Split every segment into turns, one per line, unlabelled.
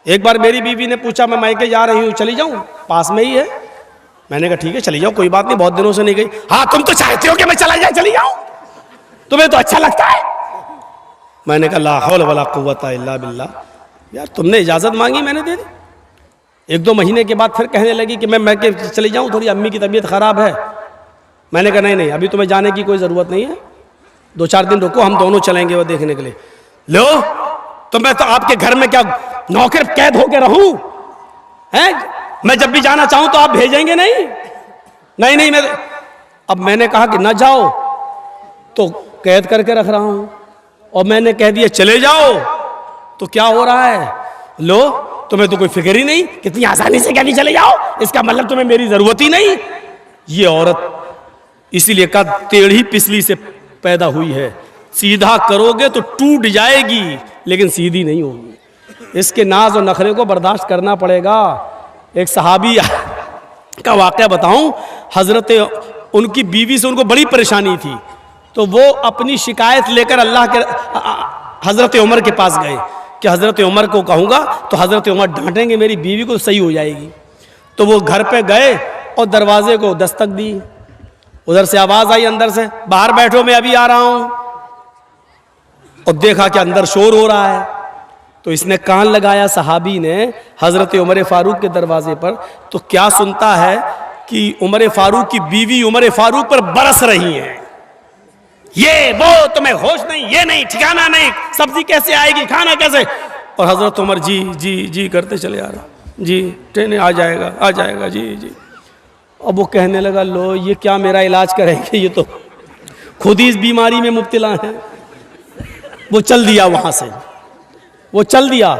एक बार मेरी बीवी ने पूछा मैं मायके जा रही हूँ, चली जाऊँ, पास में ही है। मैंने कहा ठीक है चली जाओ, कोई बात नहीं, बहुत दिनों से नहीं गई। हाँ तुम तो चाहते हो कि मैं चला जाए, चली जाऊँ, तुम्हें तो अच्छा लगता है। मैंने कहा ला हौल वला कुव्वता इल्ला बिल्लाह, यार तुमने इजाज़त मांगी, मैंने दे दी। 1-2 महीने के बाद फिर कहने लगी कि मैं के चली जाऊँ, थोड़ी अम्मी की तबीयत ख़राब है। मैंने कहा नहीं अभी तुम्हें जाने की कोई ज़रूरत नहीं है, 2-4 दिन रुको, हम दोनों चलेंगे वो देखने के लिए। लो तो मैं तो आपके घर में क्या नौकर कैद होके रहूं हैं? मैं जब भी जाना चाहूं तो आप भेजेंगे नहीं? नहीं मैं अब मैंने कहा कि ना जाओ तो कैद करके रख रहा हूं, और मैंने कह दिया चले जाओ तो क्या हो रहा है? लो तुम्हें तो कोई फिक्र ही नहीं, कितनी आसानी से कहती चले जाओ, इसका मतलब तुम्हें मेरी जरूरत ही नहीं। ये औरत इसीलिए का टेढ़ी पिछली से पैदा हुई है, सीधा करोगे तो टूट जाएगी लेकिन सीधी नहीं होगी। इसके नाज और नखरे को बर्दाश्त करना पड़ेगा। एक सहाबी का वाक़या बताऊं, हजरत उनकी बीवी से उनको बड़ी परेशानी थी, तो वो अपनी शिकायत लेकर अल्लाह के हजरत उमर के पास गए कि हजरत उमर को कहूँगा तो हजरत उमर डांटेंगे, मेरी बीवी को सही हो जाएगी। तो वो घर पे गए और दरवाजे को दस्तक दी, उधर से आवाज़ आई अंदर से, बाहर बैठो मैं अभी आ रहा हूँ। और देखा कि अंदर शोर हो रहा है, तो इसने कान लगाया सहाबी ने हजरत उमर फारूक के दरवाजे पर, तो क्या सुनता है कि उमर फारूक की बीवी उमर फारूक पर बरस रही है, ये वो तुम्हें होश नहीं, ये नहीं, ठिकाना नहीं, सब्जी कैसे आएगी, खाना कैसे। और हजरत उमर जी जी जी करते चले आ रहा, जी ट्रेन आ जाएगा जी जी। अब वो कहने लगा लो ये क्या मेरा इलाज करेंगे, ये तो खुद ही इस बीमारी में मुब्तला है। वो चल दिया वहां से, वो चल दिया।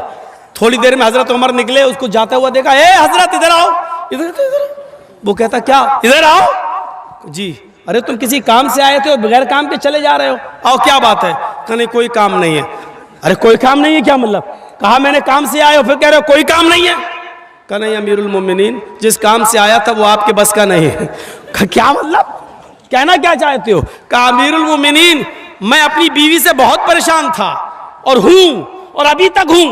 थोड़ी देर में हजरत उमर निकले, उसको जाता हुआ देखा, ए हजरत इधर आओ, इधर। वो कहता क्या, इधर आओ जी। अरे तुम किसी काम से आए थे और बगैर काम के चले जा रहे हो, आओ क्या बात है? कहने कोई काम नहीं है। अरे कोई काम नहीं है क्या मतलब? कहा मैंने काम से आए हो, फिर कह रहे हो कोई काम नहीं है। कहा नहीं अमीरुल मोमिनीन, जिस काम से आया था वो आपके बस का नहीं है। क्या मतलब, कहना क्या चाहते हो? कहा अमीरुल मोमिनीन, मैं अपनी बीवी से बहुत परेशान था और हूं और अभी तक हूं,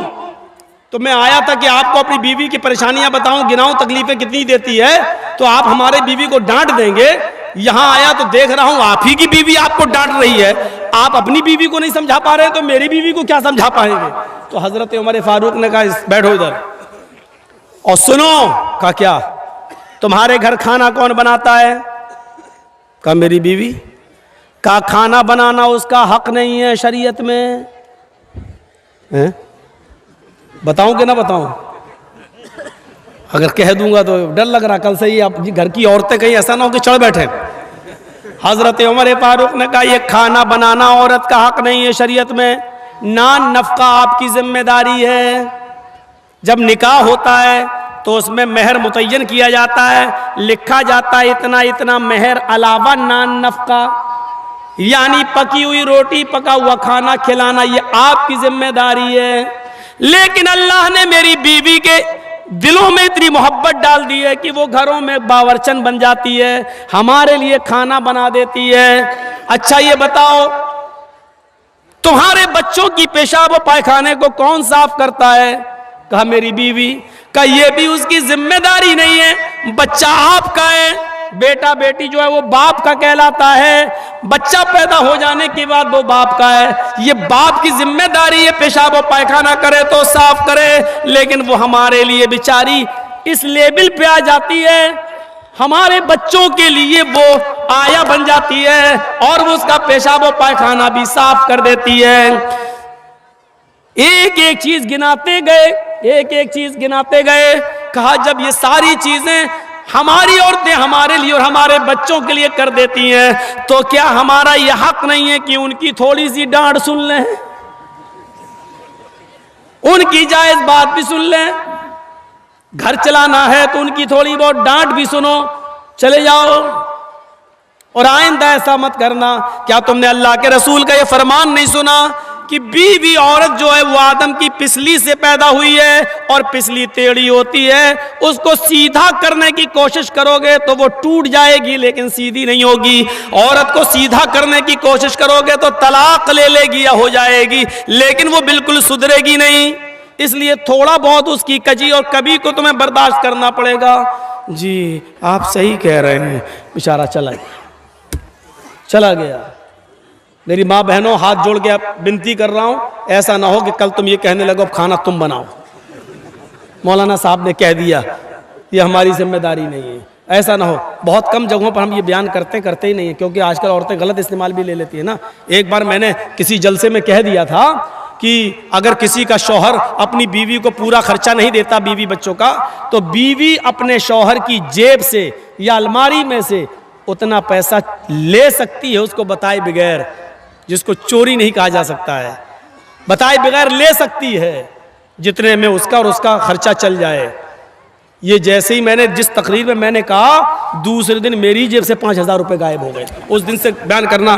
तो मैं आया था कि आपको अपनी बीवी की परेशानियां बताऊं, गिनाऊं तकलीफें कितनी देती है, तो आप हमारे बीवी को डांट देंगे। यहां आया तो देख रहा हूं आप ही की बीवी आपको डांट रही है, आप अपनी बीवी को नहीं समझा पा रहे तो मेरी बीवी को क्या समझा पाएंगे? तो हजरत उमर फारूक ने कहा बैठो इधर और सुनो। कहा क्या, तुम्हारे घर खाना कौन बनाता है? कहा मेरी बीवी। कहा खाना बनाना उसका हक नहीं है शरीयत में है? बताऊं कि ना बताऊं? अगर कह दूंगा तो डर लग रहा कल से ही आप घर की औरतें कहीं ऐसा ना हो कि चढ़ बैठे। हजरत उमर फारूक ने कहा यह खाना बनाना औरत का हक नहीं है शरीयत में, नान नफका आपकी जिम्मेदारी है। जब निकाह होता है तो उसमें मेहर मुतय्यन किया जाता है, लिखा जाता है इतना इतना मेहर अलावा नान नफका, यानी पकी हुई रोटी पका हुआ खाना खिलाना ये आपकी जिम्मेदारी है। लेकिन अल्लाह ने मेरी बीवी के दिलों में इतनी मोहब्बत डाल दी है कि वो घरों में बावर्चन बन जाती है, हमारे लिए खाना बना देती है। अच्छा ये बताओ तुम्हारे बच्चों की पेशाब और पायखाने को कौन साफ करता है? कहा मेरी बीवी। कहा ये भी उसकी जिम्मेदारी नहीं है, बच्चा आपका है, बेटा बेटी जो है वो बाप का कहलाता है, बच्चा पैदा हो जाने के बाद वो बाप का है, ये बाप की जिम्मेदारी है पेशाब और पायखाना करे तो साफ करे। लेकिन वो हमारे लिए बेचारी इस लेवल पे आ जाती है, हमारे बच्चों के लिए वो आया बन जाती है और वो उसका पेशाब और पायखाना भी साफ कर देती है। एक एक चीज गिनाते गए, एक एक चीज गिनाते गए। कहा जब ये सारी चीजें हमारी औरतें हमारे लिए और हमारे बच्चों के लिए कर देती हैं, तो क्या हमारा यह हक नहीं है कि उनकी थोड़ी सी डांट सुन लें, उनकी जायज बात भी सुन लें? घर चलाना है तो उनकी थोड़ी बहुत डांट भी सुनो, चले जाओ। और आइंदा ऐसा मत करना। क्या तुमने अल्लाह के रसूल का यह फरमान नहीं सुना कि बीवी औरत जो है वो आदम की पिछली से पैदा हुई है और पिछली टेढ़ी होती है, उसको सीधा करने की कोशिश करोगे तो वो टूट जाएगी लेकिन सीधी नहीं होगी। औरत को सीधा करने की कोशिश करोगे तो तलाक ले लेगी या हो जाएगी, लेकिन वो बिल्कुल सुधरेगी नहीं। इसलिए थोड़ा बहुत उसकी कजी और कभी को तुम्हें बर्दाश्त करना पड़ेगा। जी आप सही कह रहे हैं। बेचारा चला गया। मेरी माँ बहनों, हाथ जोड़ के विनती कर रहा हूं, ऐसा ना हो कि कल तुम ये कहने लगो अब खाना तुम बनाओ, मौलाना साहब ने कह दिया, ये हमारी जिम्मेदारी नहीं है। ऐसा ना हो। बहुत कम जगहों पर हम ये बयान करते ही नहीं है, क्योंकि आजकल औरतें गलत इस्तेमाल भी ले लेती है ना। एक बार मैंने किसी जलसे में कह दिया था कि अगर किसी का शौहर अपनी बीवी को पूरा खर्चा नहीं देता, बीवी बच्चों का, तो बीवी अपने शौहर की जेब से या अलमारी में से उतना पैसा ले सकती है, उसको बताए बगैर, जिसको चोरी नहीं कहा जा सकता है, बताए बगैर ले सकती है, जितने में उसका और उसका खर्चा चल जाए। ये जैसे ही मैंने जिस तकरीर में मैंने कहा, दूसरे दिन मेरी जेब से 5,000 रुपए गायब हो गए। उस दिन से बयान करना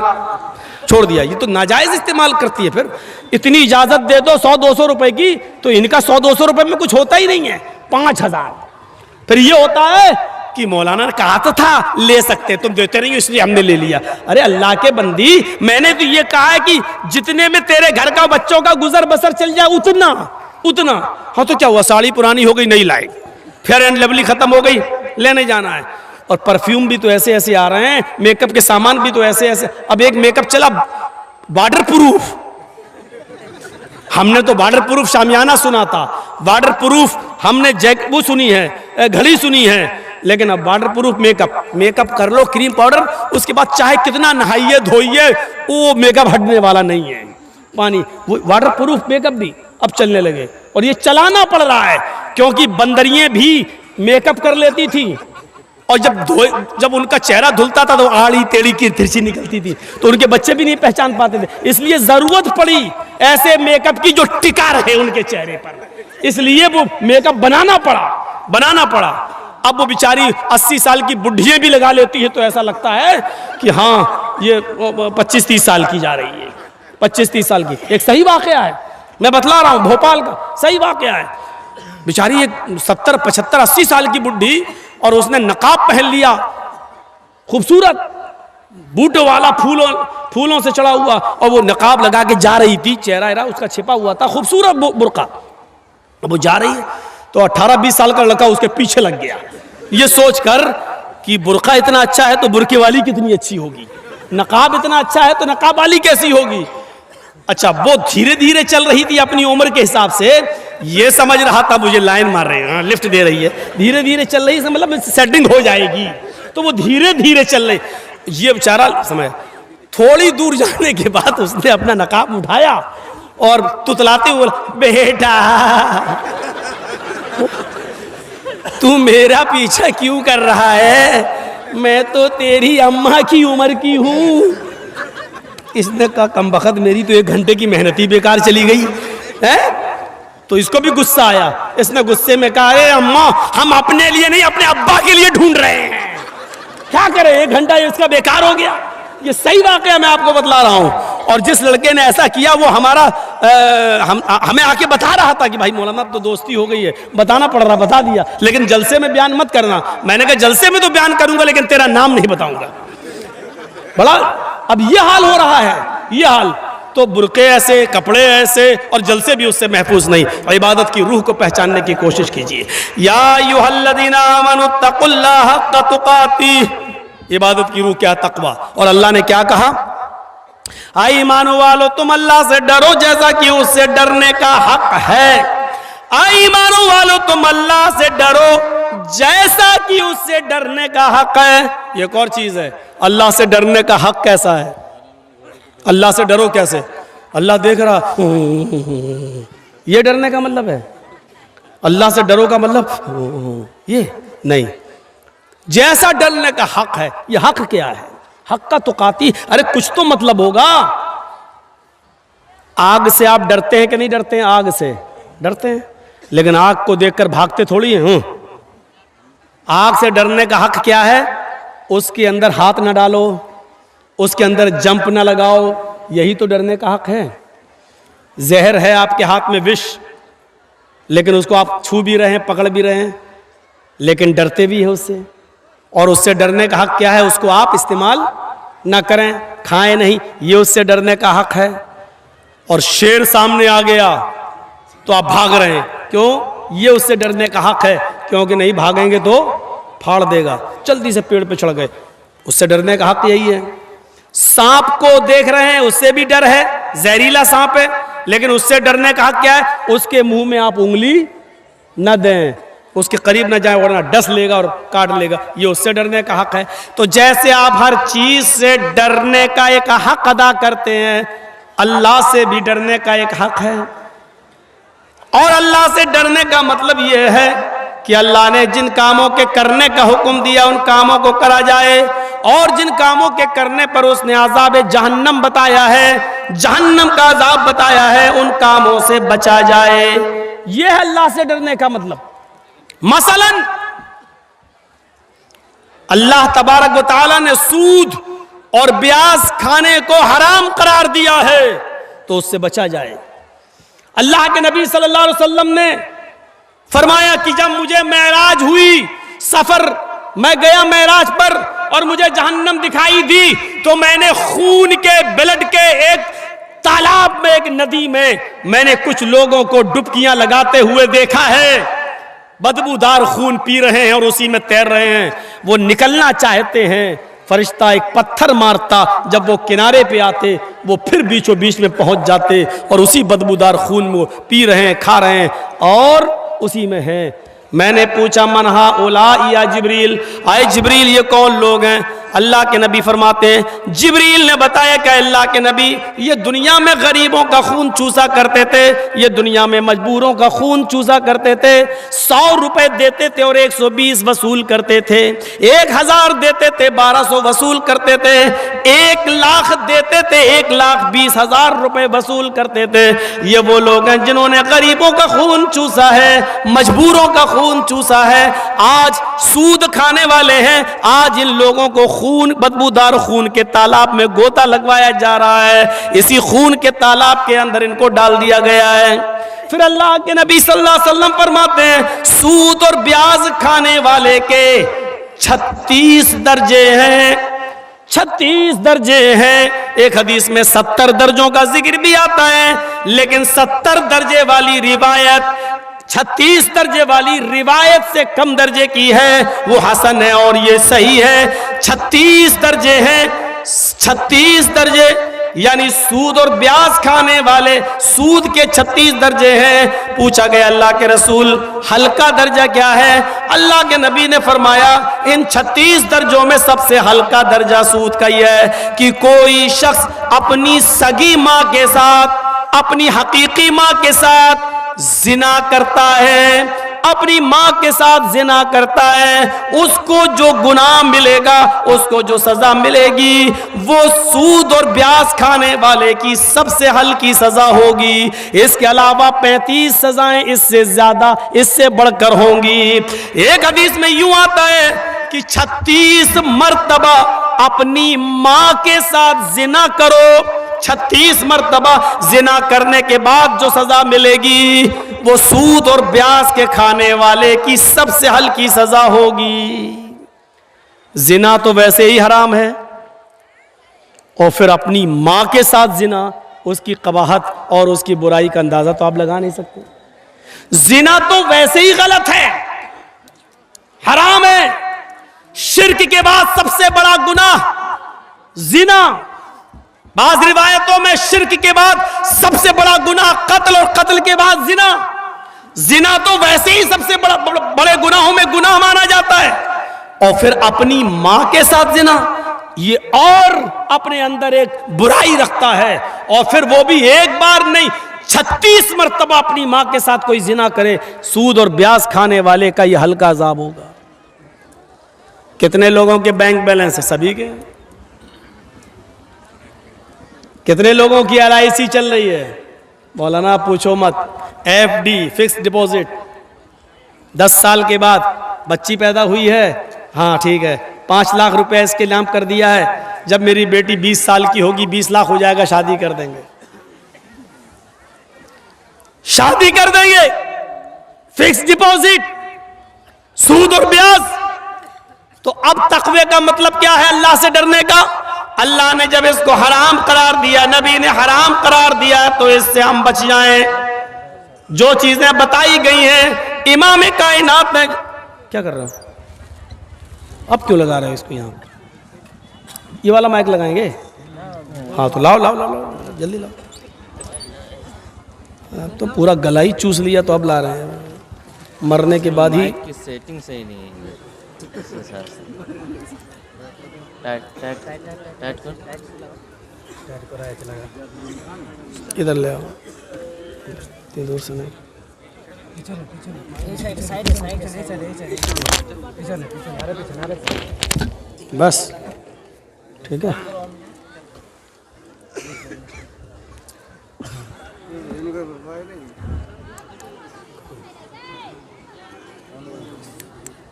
छोड़ दिया। ये तो नाजायज इस्तेमाल करती है। फिर इतनी इजाजत दे दो 100-200 रुपए की, तो इनका 100-200 रुपए में कुछ होता ही नहीं है, 5,000। फिर ये होता है कि मौलाना ने कहा तो था ले सकते, तुम देते नहीं हो इसलिए हमने ले लिया। अरे अल्लाह के बंदी, मैंने तो ये कहा है कि जितने में तेरे घर का बच्चों का गुजर बसर चल जाए उतना। हाँ तो क्या हुआ, साड़ी पुरानी हो गई नहीं लाए, फेयर एंड लवली खत्म हो गई, लेने जाना है। और परफ्यूम भी तो ऐसे ऐसे आ रहे हैं, मेकअप के सामान भी तो ऐसे ऐसे। अब एक मेकअप चला वाटर प्रूफ, हमने तो वाटर प्रूफ शामियाना सुना था, वाटर प्रूफ हमने वो सुनी है, घड़ी सुनी है, लेकिन अब वाटर प्रूफ मेकअप कर लो, क्रीम पाउडर, उसके बाद चाहे कितना नहाइए धोइए, वो मेकअप हटने वाला नहीं है। पानी वो वाटर प्रूफ मेकअप भी अब चलने लगे, और ये चलाना पड़ रहा है, क्योंकि बंदरियां भी मेकअप कर लेती थी, और जब उनका चेहरा धुलता था तो आड़ी टेढ़ी की तिरछी निकलती थी, तो उनके बच्चे भी नहीं पहचान पाते थे। इसलिए जरूरत पड़ी ऐसे मेकअप की जो टिका रहे उनके चेहरे पर, इसलिए वो मेकअप बनाना पड़ा। अब वो बेचारी 80 साल की बुढ़ियां भी लगा लेती है, तो ऐसा लगता है कि हाँ ये 25-30 साल की जा रही है, 25-30 साल की। एक सही वाकया है, मैं बतला रहा हूं, भोपाल का सही वाकया है। बेचारी एक 70, 75, 80 साल की बुढ़ी, और उसने नकाब पहन लिया, खूबसूरत बूट वाला, फूलों से चढ़ा हुआ, और वो नकाब लगा के जा रही थी, चेहरा उसका छिपा हुआ था, खूबसूरत बुर्का। अब वो जा रही है तो 18-20 साल का लड़का उसके पीछे लग गया, ये सोचकर कि बुर्का इतना अच्छा है तो बुर्के वाली कितनी अच्छी होगी, नकाब इतना अच्छा है तो नकाब वाली कैसी होगी। अच्छा, वो धीरे धीरे चल रही थी अपनी उम्र के हिसाब से, ये समझ रहा था मुझे लाइन मार रहे हैं, लिफ्ट दे रही है, धीरे धीरे चल रही है, मतलब सेटिंग हो जाएगी, तो वो धीरे धीरे चल रही। ये बेचारा समय थोड़ी दूर जाने के बाद उसने अपना नकाब उठाया और तुतलाते हुए बोला, बेटा तू मेरा पीछा क्यों कर रहा है, मैं तो तेरी अम्मा की उम्र की हूं। इसने कहा कमबख्त, मेरी तो 1 घंटे की मेहनत ही बेकार चली गई है। तो इसको भी गुस्सा आया, इसने गुस्से में कहा, अरे अम्मा हम अपने लिए नहीं अपने अब्बा के लिए ढूंढ रहे हैं, क्या करें, 1 घंटा इसका बेकार हो गया। ये सही वाकया मैं आपको बतला रहा हूं। और जिस लड़के ने ऐसा किया वो हमें आके बता रहा था कि भाई मौलाना तो दोस्ती हो गई है, बताना पड़ रहा, बता दिया, लेकिन जलसे में बयान मत करना। मैंने कहा जलसे में तो बयान करूंगा लेकिन तेरा नाम नहीं बताऊंगा। बड़ा अब ये हाल हो रहा है, ये हाल। तो बुरके ऐसे, कपड़े ऐसे, और जलसे भी उससे महफूज नहीं। और इबादत की रूह को पहचानने की कोशिश कीजिए। या अय्युहल्लज़ीना आमनुत्तकुल्लाह हक़्क़ तुक़ातिह, इबादत की रूह क्या, तक़वा। और अल्लाह ने क्या कहा, आई ईमानो वालो तुम अल्लाह से डरो जैसा कि उससे डरने का हक है। आई ईमानो वालो तुम अल्लाह से डरो जैसा कि उससे डरने का हक है। ये एक और चीज है, अल्लाह से डरने का हक कैसा है, अल्लाह से डरो कैसे, अल्लाह देख रहा, ये डरने का मतलब है। अल्लाह से डरो का मतलब ये नहीं, जैसा डरने का हक है। ये हक क्या है, हक का तुकाती, अरे कुछ तो मतलब होगा। आग से आप डरते हैं कि नहीं डरते हैं, आग से डरते हैं, लेकिन आग को देखकर भागते थोड़ी हैं। आग से डरने का हक क्या है, उसके अंदर हाथ न डालो, उसके अंदर जंप न लगाओ, यही तो डरने का हक है। जहर है आपके हाथ में, विष, लेकिन उसको आप छू भी रहे हैं, पकड़ भी रहे हैं, लेकिन डरते भी है उससे। और उससे डरने का हक क्या है, उसको आप इस्तेमाल ना करें, खाएं नहीं, ये उससे डरने का हक है। और शेर सामने आ गया, तो आप भाग रहे हैं। क्यों? ये उससे डरने का हक है, क्योंकि नहीं भागेंगे तो फाड़ देगा। जल्दी से पेड़ पे चढ़ गए, उससे डरने का हक यही है। सांप को देख रहे हैं, उससे भी डर है, जहरीला सांप है, लेकिन उससे डरने का हक क्या है? उसके मुंह में आप उंगली न दें, उसके करीब न जाए, वरना डस लेगा और काट लेगा। ये उससे डरने का हक है। तो जैसे आप हर चीज से डरने का एक हक अदा करते हैं, अल्लाह से भी डरने का एक हक है। और अल्लाह से डरने का मतलब यह है कि अल्लाह ने जिन कामों के करने का हुक्म दिया उन कामों को करा जाए, और जिन कामों के करने पर उसने अज़ाब जहन्नम बताया है, जहन्नम का अज़ाब बताया है, उन कामों से बचा जाए। यह है अल्लाह से डरने का मतलब। मसलन अल्लाह तबारक व तआला ने सूद और ब्याज खाने को हराम करार दिया है, तो उससे बचा जाए। अल्लाह के नबी सल्लल्लाहु अलैहि वसल्लम ने फरमाया कि जब मुझे मेराज हुई, सफर मैं गया मेराज पर और मुझे जहन्नम दिखाई दी, तो मैंने खून के, ब्लड के एक तालाब में, एक नदी में मैंने कुछ लोगों को डुबकियां लगाते हुए देखा है। बदबूदार खून पी रहे हैं और उसी में तैर रहे हैं। वो निकलना चाहते हैं, फरिश्ता एक पत्थर मारता, जब वो किनारे पे आते वो फिर बीचों बीच में पहुंच जाते और उसी बदबूदार खून में वो पी रहे हैं, खा रहे हैं और उसी में हैं। मैंने पूछा मनहा ओला या जिब्रील, आए जिब्रील ये कौन लोग हैं? अल्लाह के नबी फरमाते हैं, जिब्रील ने बताया कि अल्लाह के नबी ये दुनिया में गरीबों का खून चूसा करते थे, ये दुनिया में मजबूरों का खून चूसा करते थे। 100 रुपए देते थे और 120 वसूल करते थे, 1000 देते थे 1200 वसूल करते थे, 1 लाख देते थे 1,20,000 रुपए वसूल करते थे। ये वो लोग हैं जिन्होंने गरीबों का खून चूसा है, मजबूरों का खून चूसा है। आज सूद खाने वाले हैं, आज इन लोगों को खून, बदबूदार खून के तालाब में गोता लगवाया जा रहा है। इसी खून के तालाब के अंदर इनको डाल दिया गया है। फिर अल्लाह के नबी सल्लल्लाहु अलैहि वसल्लम फरमाते हैं, सूद और ब्याज खाने वाले के 36 दर्जे हैं, 36 दर्जे हैं। एक हदीस में 70 दर्जों का जिक्र भी आता है, लेकिन 70 दर्जे वाली रिवायत 36 दर्जे वाली रिवायत से कम दर्जे की है, वो हसन है और ये सही है। 36 दर्जे हैं, 36 दर्जे यानी सूद और ब्याज खाने वाले, सूद के 36 दर्जे हैं। पूछा गया अल्लाह के रसूल हल्का दर्जा क्या है? अल्लाह के नबी ने फरमाया इन 36 दर्जों में सबसे हल्का दर्जा सूद का यह है कि कोई शख्स अपनी सगी माँ के साथ, अपनी हकीकी माँ के साथ जिना करता है, अपनी माँ के साथ जिना करता है, उसको जो गुनाह मिलेगा, उसको जो सजा मिलेगी, वो सूद और ब्याज खाने वाले की सबसे हल्की सजा होगी। इसके अलावा 35 सजाएं इससे ज्यादा, इससे बढ़कर होंगी। एक हदीस में यूं आता है कि 36 मर्तबा अपनी माँ के साथ जिना करो, 36 मर्तबा जिना करने के बाद जो सजा मिलेगी वो सूद और ब्याज के खाने वाले की सबसे हल्की सजा होगी। जिना तो वैसे ही हराम है, और फिर अपनी मां के साथ जिना, उसकी कबाहत और उसकी बुराई का अंदाजा तो आप लगा नहीं सकते। जिना तो वैसे ही गलत है, हराम है, शिर्क के बाद सबसे बड़ा गुनाह जिना। बाज़ रिवायतों में शिर्क के बाद सबसे बड़ा गुनाह कत्ल, और कत्ल के बाद जिना। जिना तो वैसे ही सबसे बड़े गुनाहों में गुनाह माना जाता है, और फिर अपनी मां के साथ जिना, ये और अपने अंदर एक बुराई रखता है। और फिर वो भी एक बार नहीं, 36 मर्तबा अपनी मां के साथ कोई जिना करे, सूद और ब्याज खाने वाले का ये हल्का अजाब होगा। कितने लोगों के बैंक बैलेंस है? सभी के। कितने लोगों की LIC चल रही है? मौलाना पूछो मत। FD फिक्स डिपॉजिट, 10 साल के बाद बच्ची पैदा हुई है, हाँ ठीक है, 5 लाख रुपए इसके नाम कर दिया है, जब मेरी बेटी 20 साल की होगी 20 लाख हो जाएगा, शादी कर देंगे, शादी कर देंगे। फिक्स डिपॉजिट, सूद और ब्याज। तो अब तकवे का मतलब क्या है? अल्लाह से डरने का। अल्लाह ने जब इसको हराम करार दिया, नबी ने हराम करार दिया, तो इससे हम बच जाएं। जो चीजें बताई गई हैं इमाम कायनात ने। क्या कर रहे हो? अब क्यों लगा रहे हो इसको? यहाँ ये वाला माइक लगाएंगे? हाँ तो लाओ लाओ लाओ लाओ, जल्दी लाओ। अब तो पूरा गला ही चूस लिया, तो अब ला रहे हैं। मरने के बाद ही
की सेटिंग सही नहीं है इस हिसाब से। टाइट कर।
इधर ले आओ, इतनी दूर से नहीं। बस ठीक है।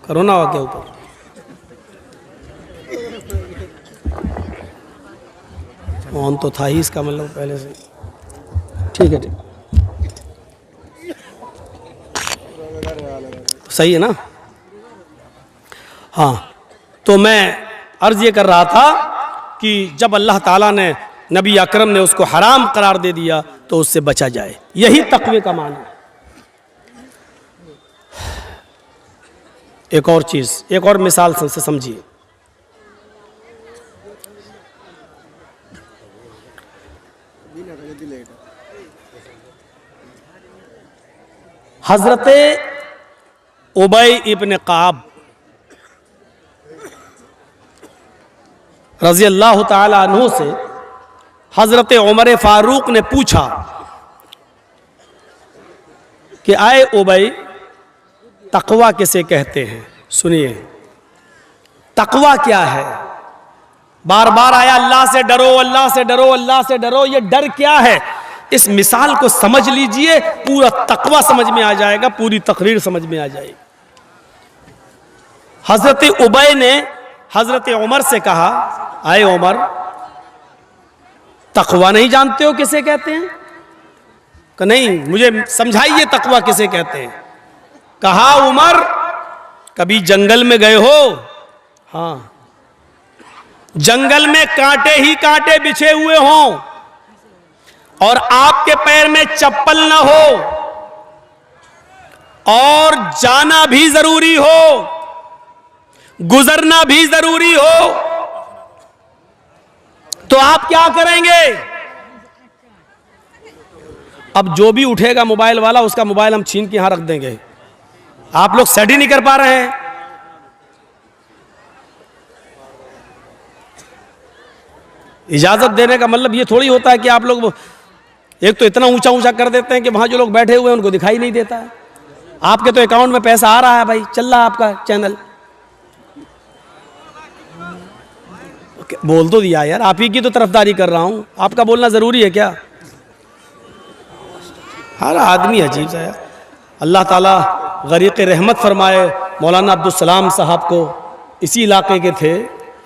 करो ना आगे ऊपर। ऑन तो था ही इसका मतलब पहले से। ठीक है, ठीक सही है ना? हाँ, तो मैं अर्ज ये कर रहा था कि जब अल्लाह ताला ने नबी अकरम ने उसको हराम करार दे दिया तो उससे बचा जाए, यही तक़वे का माना। एक और चीज़, एक और मिसाल से समझिए। हजरते उबई इब्न काब रज़ी अल्लाह ताला अन्हु से हजरत उमर फारूक ने पूछा कि आए उबई, तकवा किसे कहते हैं? सुनिए, तकवा क्या है? बार बार आया अल्लाह से डरो, अल्लाह से डरो, अल्लाह से डरो। ये डर क्या है? इस मिसाल को समझ लीजिए, पूरा तकवा समझ में आ जाएगा, पूरी तकरीर समझ में आ जाएगी। हजरत उबई ने हजरत उमर से कहा, आए उमर, तकवा नहीं जानते हो किसे कहते हैं? कि नहीं, मुझे समझाइए तकवा किसे कहते हैं। कहा, उमर कभी जंगल में गए हो? हाँ। जंगल में कांटे ही कांटे बिछे हुए हों और आपके पैर में चप्पल ना हो और जाना भी जरूरी हो, गुजरना भी जरूरी हो, तो आप क्या करेंगे? अब जो भी उठेगा मोबाइल वाला, उसका मोबाइल हम छीन के यहां रख देंगे। आप लोग सेट ही नहीं कर पा रहे हैं। इजाजत देने का मतलब ये थोड़ी होता है कि आप लोग एक तो इतना ऊंचा ऊंचा कर देते हैं कि वहां जो लोग बैठे हुए हैं उनको दिखाई नहीं देता है। आपके तो अकाउंट में पैसा आ रहा है भाई, चल रहा है आपका चैनल। बोल तो दिया यार, आप ही की तो तरफदारी कर रहा हूं, आपका बोलना जरूरी है क्या? हर आदमी अजीब सा है। अल्लाह ताला गरीक़ रहमत फरमाए मौलाना अब्दुल सलाम साहब को, इसी इलाके के थे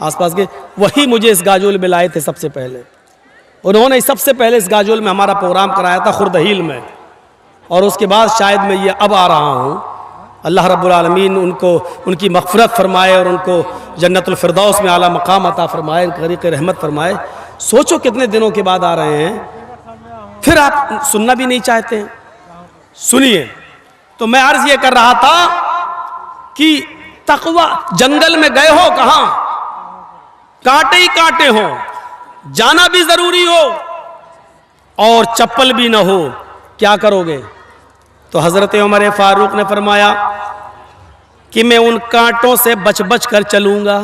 आसपास के, वही मुझे इस गाजोल में लाए थे सबसे पहले। उन्होंने सबसे पहले इस गाजोल में हमारा प्रोग्राम कराया था खुर्दहील में, और उसके बाद शायद मैं ये अब आ रहा हूँ। अल्लाह रब्बुल आलमीन उनको उनकी मग़फ़िरत फरमाए और उनको जन्नतुल फ़िरदौस में आला मकाम अता फरमाए, गरीक़ रहमत फरमाए। सोचो कितने दिनों के बाद आ रहे हैं, फिर आप सुनना भी नहीं चाहते हैं। सुनिए, तो मैं अर्ज़ ये कर रहा था कि तक़वा, जंगल में गए हो, कहाँ कांटे ही कांटे हो, जाना भी जरूरी हो और चप्पल भी ना हो, क्या करोगे? तो हजरत उमर फारूक ने फरमाया कि मैं उन कांटों से बच बच कर चलूंगा,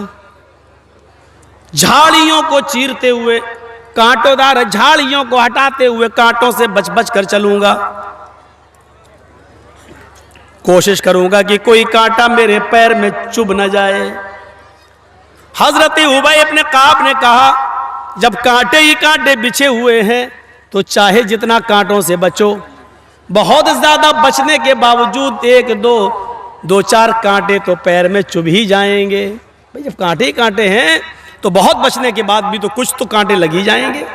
झाड़ियों को चीरते हुए, कांटोदार झाड़ियों को हटाते हुए कांटों से बच बच कर चलूंगा। कोशिश करूंगा कि कोई कांटा मेरे पैर में चुभ न जाए। हजरत उबई अपने काब ने कहा, जब कांटे ही कांटे बिछे हुए हैं तो चाहे जितना कांटों से बचो, बहुत ज्यादा बचने के बावजूद एक दो चार कांटे तो पैर में चुभ ही जाएंगे। भाई जब कांटे ही कांटे हैं तो बहुत बचने के बाद भी तो कुछ तो कांटे लग ही जाएंगे,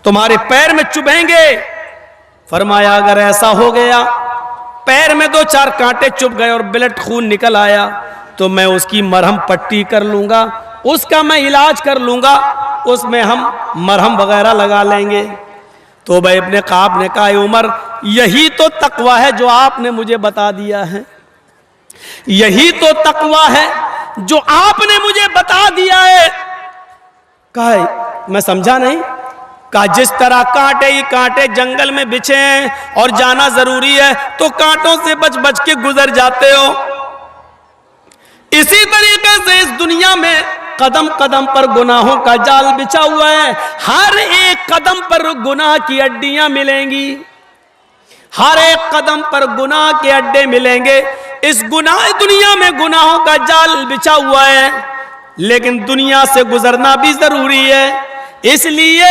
तुम्हारे पैर में चुभेंगे। फरमाया अगर ऐसा हो गया, पैर में 2-4 कांटे चुभ गए और ब्लड खून निकल आया, तो मैं उसकी मरहम पट्टी कर लूंगा, उसका मैं इलाज कर लूंगा, उसमें हम मरहम वगैरह लगा लेंगे। तो भाई अपने काब ने कहा, उमर यही तो तकवा है जो आपने मुझे बता दिया है, यही तो तकवा है जो आपने मुझे बता दिया है। कहा मैं समझा नहीं। कहा जिस तरह कांटे ही कांटे जंगल में बिछे हैं और जाना जरूरी है तो कांटों से बच बच के गुजर जाते हो, इसी तरीके से इस दुनिया में कदम कदम पर गुनाहों का जाल बिछा हुआ है। हर एक कदम पर गुनाह की अड्डियां मिलेंगी, हर एक कदम पर गुनाह के अड्डे मिलेंगे। इस गुनाह दुनिया में गुनाहों का जाल बिछा हुआ है, लेकिन दुनिया से गुजरना भी जरूरी है। इसलिए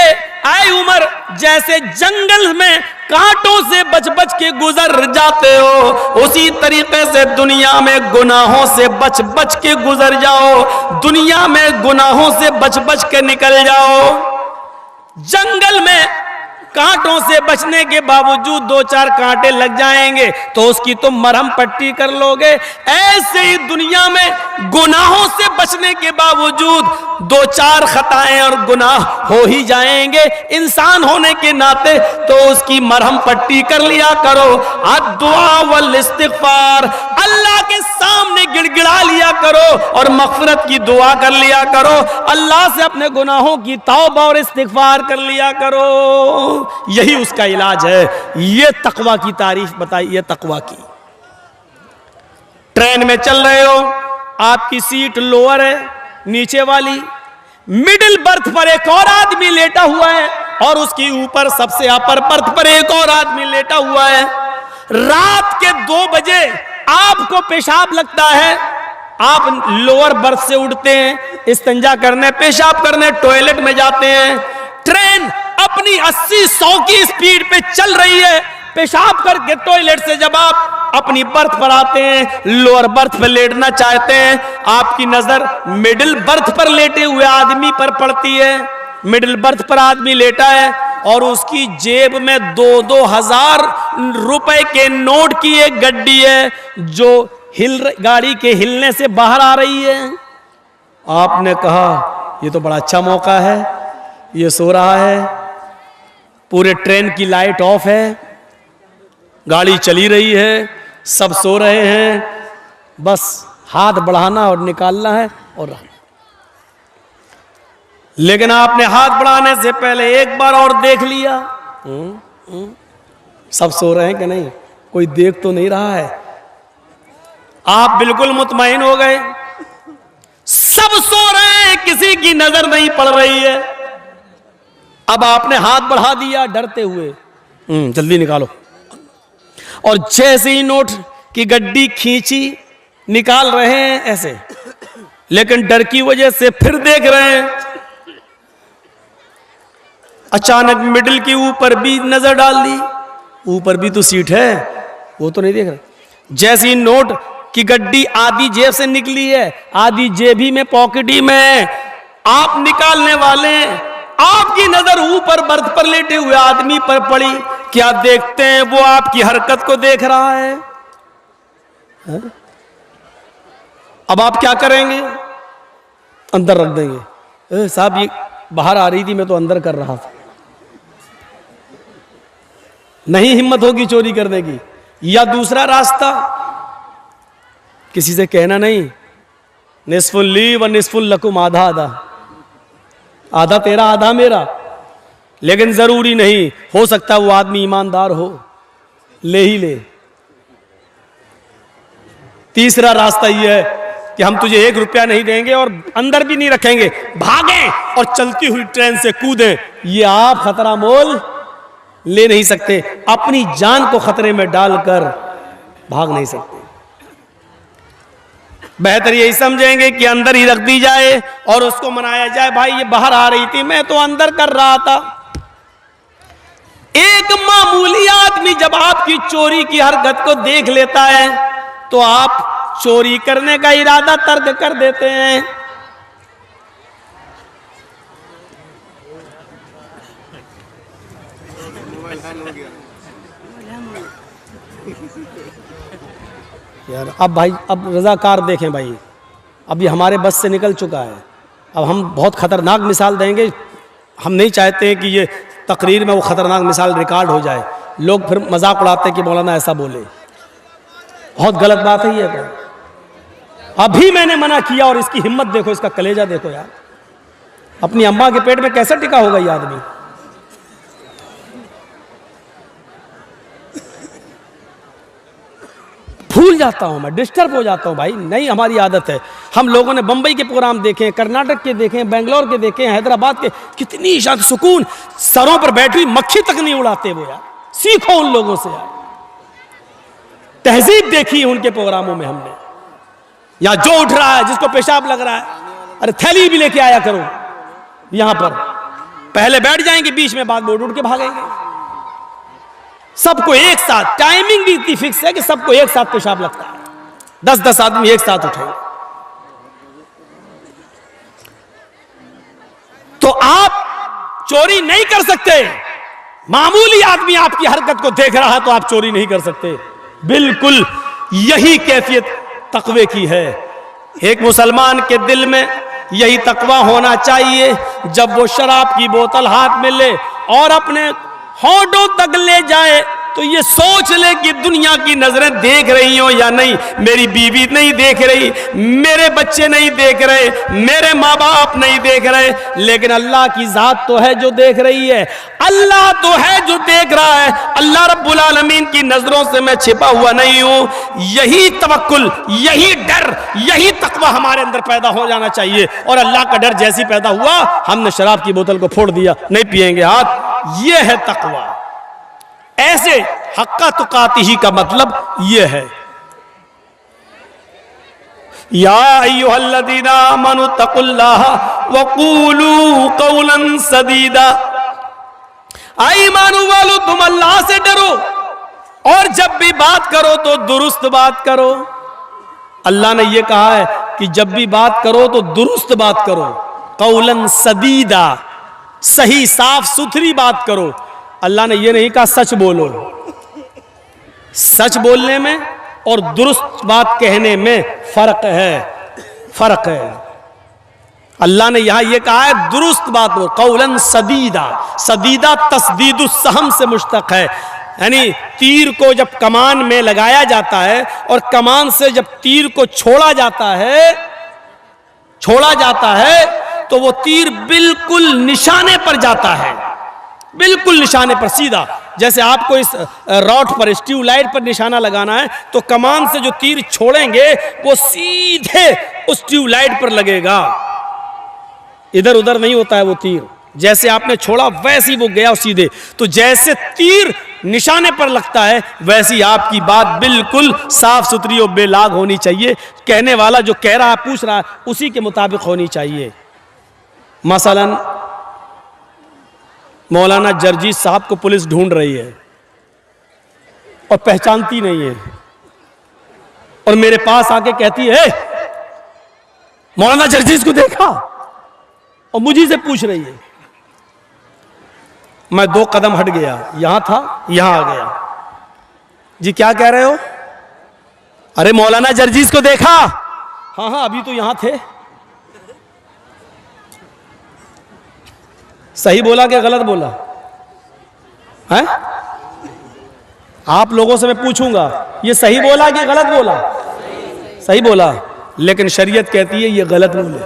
ऐ उमर, जैसे जंगल में कांटों से बच बच के गुजर जाते हो, उसी तरीके से दुनिया में गुनाहों से बच बच के गुजर जाओ, दुनिया में गुनाहों से बच बच के निकल जाओ। जंगल में कांटों से बचने के बावजूद 2-4 कांटे लग जाएंगे तो उसकी तुम मरहम पट्टी कर लोगे। ऐसे ही दुनिया में गुनाहों से बचने के बावजूद 2-4 खताएं और गुनाह हो ही जाएंगे। इंसान होने के नाते तो उसकी मरहम पट्टी कर लिया करो। अद्दुआ वल इस्तिग़फ़ार, अल्लाह के सामने गिड़गिड़ा लिया करो और मग़फ़िरत की दुआ कर लिया करो। अल्लाह से अपने गुनाहों की तौबा और इस्तिग़फ़ार कर लिया करो। यही उसका इलाज है। ये तकवा की तारीफ बताई, ये तकवा की। ट्रेन में चल रहे हो, आपकी सीट लोअर है, नीचे वाली, मिडिल बर्थ पर एक और आदमी लेटा हुआ है और उसकी ऊपर सबसे अपर बर्थ पर एक और आदमी लेटा हुआ है। रात के 2 बजे आपको पेशाब लगता है, आप लोअर बर्थ से उठते हैं, इस्तिंजा करने, पेशाब करने टॉयलेट में जाते हैं। ट्रेन अपनी 80-100 की स्पीड पे चल रही है, पेशाब करके टॉयलेट से जब आप अपनी बर्थ पर आते हैं, लोअर बर्थ पर लेटना चाहते हैं, आपकी नजर मिडिल बर्थ पर लेटे हुए आदमी पर पड़ती है। मिडिल बर्थ पर आदमी लेटा है और उसकी जेब में 2-2 हजार रुपए के नोट की एक गड्डी है जो गाड़ी के हिलने से बाहर आ रही है। आपने कहा ये तो बड़ा अच्छा मौका है, ये सो रहा है, पूरे ट्रेन की लाइट ऑफ है, गाड़ी चली रही है, सब सो रहे हैं, बस हाथ बढ़ाना और निकालना है और रहना। लेकिन आपने हाथ बढ़ाने से पहले एक बार और देख लिया, सब सो रहे हैं कि नहीं, कोई देख तो नहीं रहा है। आप बिल्कुल मुतमईन हो गए, सब सो रहे हैं, किसी की नजर नहीं पड़ रही है। अब आपने हाथ बढ़ा दिया डरते हुए, जल्दी निकालो, और जैसे ही नोट की गड्डी खींची, निकाल रहे हैं ऐसे, लेकिन डर की वजह से फिर देख रहे हैं। अचानक मिडिल के ऊपर भी नजर डाल दी, ऊपर भी तो सीट है, वो तो नहीं देख रहे। जैसे ही नोट की गड्डी आधी जेब से निकली है, आधी जेबी में, पॉकेटी में, आप निकालने वाले, आपकी नजर ऊपर बर्थ पर लेटे हुए आदमी पर पड़ी। क्या देखते हैं? वो आपकी हरकत को देख रहा है। अब आप क्या करेंगे? अंदर रख देंगे। साहब ये बाहर आ रही थी, मैं तो अंदर कर रहा था। नहीं हिम्मत होगी चोरी करने की। या दूसरा रास्ता, किसी से कहना नहीं, निस्फुल ली व निस्फुल लकुम, आधा आधा, आधा तेरा आधा मेरा। लेकिन जरूरी नहीं, हो सकता वो आदमी ईमानदार हो, ले ही ले। तीसरा रास्ता यह है कि हम तुझे 1 रुपया नहीं देंगे और अंदर भी नहीं रखेंगे, भागें और चलती हुई ट्रेन से कूदें। ये आप खतरा मोल ले नहीं सकते, अपनी जान को खतरे में डालकर भाग नहीं सकते। बेहतर यही समझेंगे कि अंदर ही रख दी जाए और उसको मनाया जाए, भाई ये बाहर आ रही थी, मैं तो अंदर कर रहा था। एक मामूली आदमी जब आपकी चोरी की हरकत को देख लेता है तो आप चोरी करने का इरादा तर्क कर देते हैं। यार अब भाई, अब रजाकार देखें भाई, अब ये हमारे बस से निकल चुका है। अब हम बहुत खतरनाक मिसाल देंगे, हम नहीं चाहते हैं कि ये तकरीर में वो ख़तरनाक मिसाल रिकॉर्ड हो जाए, लोग फिर मजाक उड़ाते हैं कि मौलाना ऐसा बोले। बहुत गलत बात है ये तो। अभी मैंने मना किया और इसकी हिम्मत देखो, इसका कलेजा देखो यार। अपनी अम्मा के पेट में कैसे टिका होगा ये आदमी। भूल जाता हूं मैं, डिस्टर्ब हो जाता हूं भाई, नहीं हमारी आदत है। हम लोगों ने बंबई के प्रोग्राम देखे, कर्नाटक के देखे, बेंगलोर के देखे, हैदराबाद के, कितनी शांत सुकून, सरों पर बैठी हुई मक्खी तक नहीं उड़ाते वो यार। सीखो उन लोगों से यार, तहजीब देखी है उनके प्रोग्रामों में हमने। या जो उठ रहा है, जिसको पेशाब लग रहा है, अरे थैली भी लेके आया करो यहां पर। पहले बैठ जाएंगे बीच में, बाद में उठ के भागेंगे। सबको एक साथ, टाइमिंग भी इतनी फिक्स है कि सबको एक साथ पेशाब लगता है, 10-10 आदमी एक साथ उठेंगे। तो आप चोरी नहीं कर सकते। मामूली आदमी आपकी हरकत को देख रहा है तो आप चोरी नहीं कर सकते। बिल्कुल यही कैफियत तकवे की है। एक मुसलमान के दिल में यही तकवा होना चाहिए, जब वो शराब की बोतल हाथ में ले और अपने होठों तक ले जाए तो ये सोच ले कि दुनिया की नजरें देख रही हो या नहीं। मेरी बीवी नहीं देख रही, मेरे बच्चे नहीं देख रहे, मेरे माँ बाप नहीं देख रहे, लेकिन अल्लाह की जात तो है जो देख रही है, अल्लाह तो है जो देख रहा है। अल्लाह रब्बुल आलमीन की नजरों से मैं छिपा हुआ नहीं हूं। यही तवक्कुल, यही डर, यही तकवा हमारे अंदर पैदा हो जाना चाहिए। और अल्लाह का डर जैसी पैदा हुआ, हमने शराब की बोतल को फोड़ दिया, नहीं पिएंगे हाथ। यह है तकवा। ऐसे हक्का तुकातिही का मतलब यह है। या अय्युहल्लज़ीना आमनु तक़ुल्लाह वक़ूलू क़ौलन सदीदा। ईमान वालो, तुम अल्लाह से डरो और जब भी बात करो तो दुरुस्त बात करो। अल्लाह ने यह कहा है कि जब भी बात करो तो दुरुस्त बात करो, क़ौलन सदीदा, सही साफ सुथरी बात करो। अल्लाह ने यह नहीं कहा सच बोलो। सच बोलने में और दुरुस्त बात कहने में फर्क है, फर्क है। अल्लाह ने यहां यह कहा है दुरुस्त बात बोलो, कौलन सदीदा। सदीदा तस्दीदुस सहम से मुश्तक है, यानी तीर को जब कमान में लगाया जाता है और कमान से जब तीर को छोड़ा जाता है तो वो तीर बिल्कुल निशाने पर जाता है, बिल्कुल निशाने पर सीधा। जैसे आपको इस रॉड पर, इस ट्यूबलाइट पर निशाना लगाना है तो कमान से जो तीर छोड़ेंगे वो सीधे उस ट्यूबलाइट पर लगेगा, इधर उधर नहीं होता है वो तीर। जैसे आपने छोड़ा वैसे ही वो गया सीधे। तो जैसे तीर निशाने पर लगता है वैसी आपकी बात बिल्कुल साफ सुथरी और बेलाग होनी चाहिए। कहने वाला जो कह रहा है, पूछ रहा है, उसी के मुताबिक होनी चाहिए। मसलन मौलाना जर्जीस साहब को पुलिस ढूंढ रही है और पहचानती नहीं है, और मेरे पास आके कहती है मौलाना जर्जीस को देखा, और मुझे से पूछ रही है। मैं 2 कदम हट गया, यहां था, यहां आ गया। जी क्या कह रहे हो? अरे मौलाना जर्जीस को देखा? हाँ अभी तो यहां थे। सही बोला कि गलत बोला है? आप लोगों से मैं पूछूंगा, ये सही बोला कि गलत बोला? सही बोला, लेकिन शरीयत कहती है ये गलत बोले।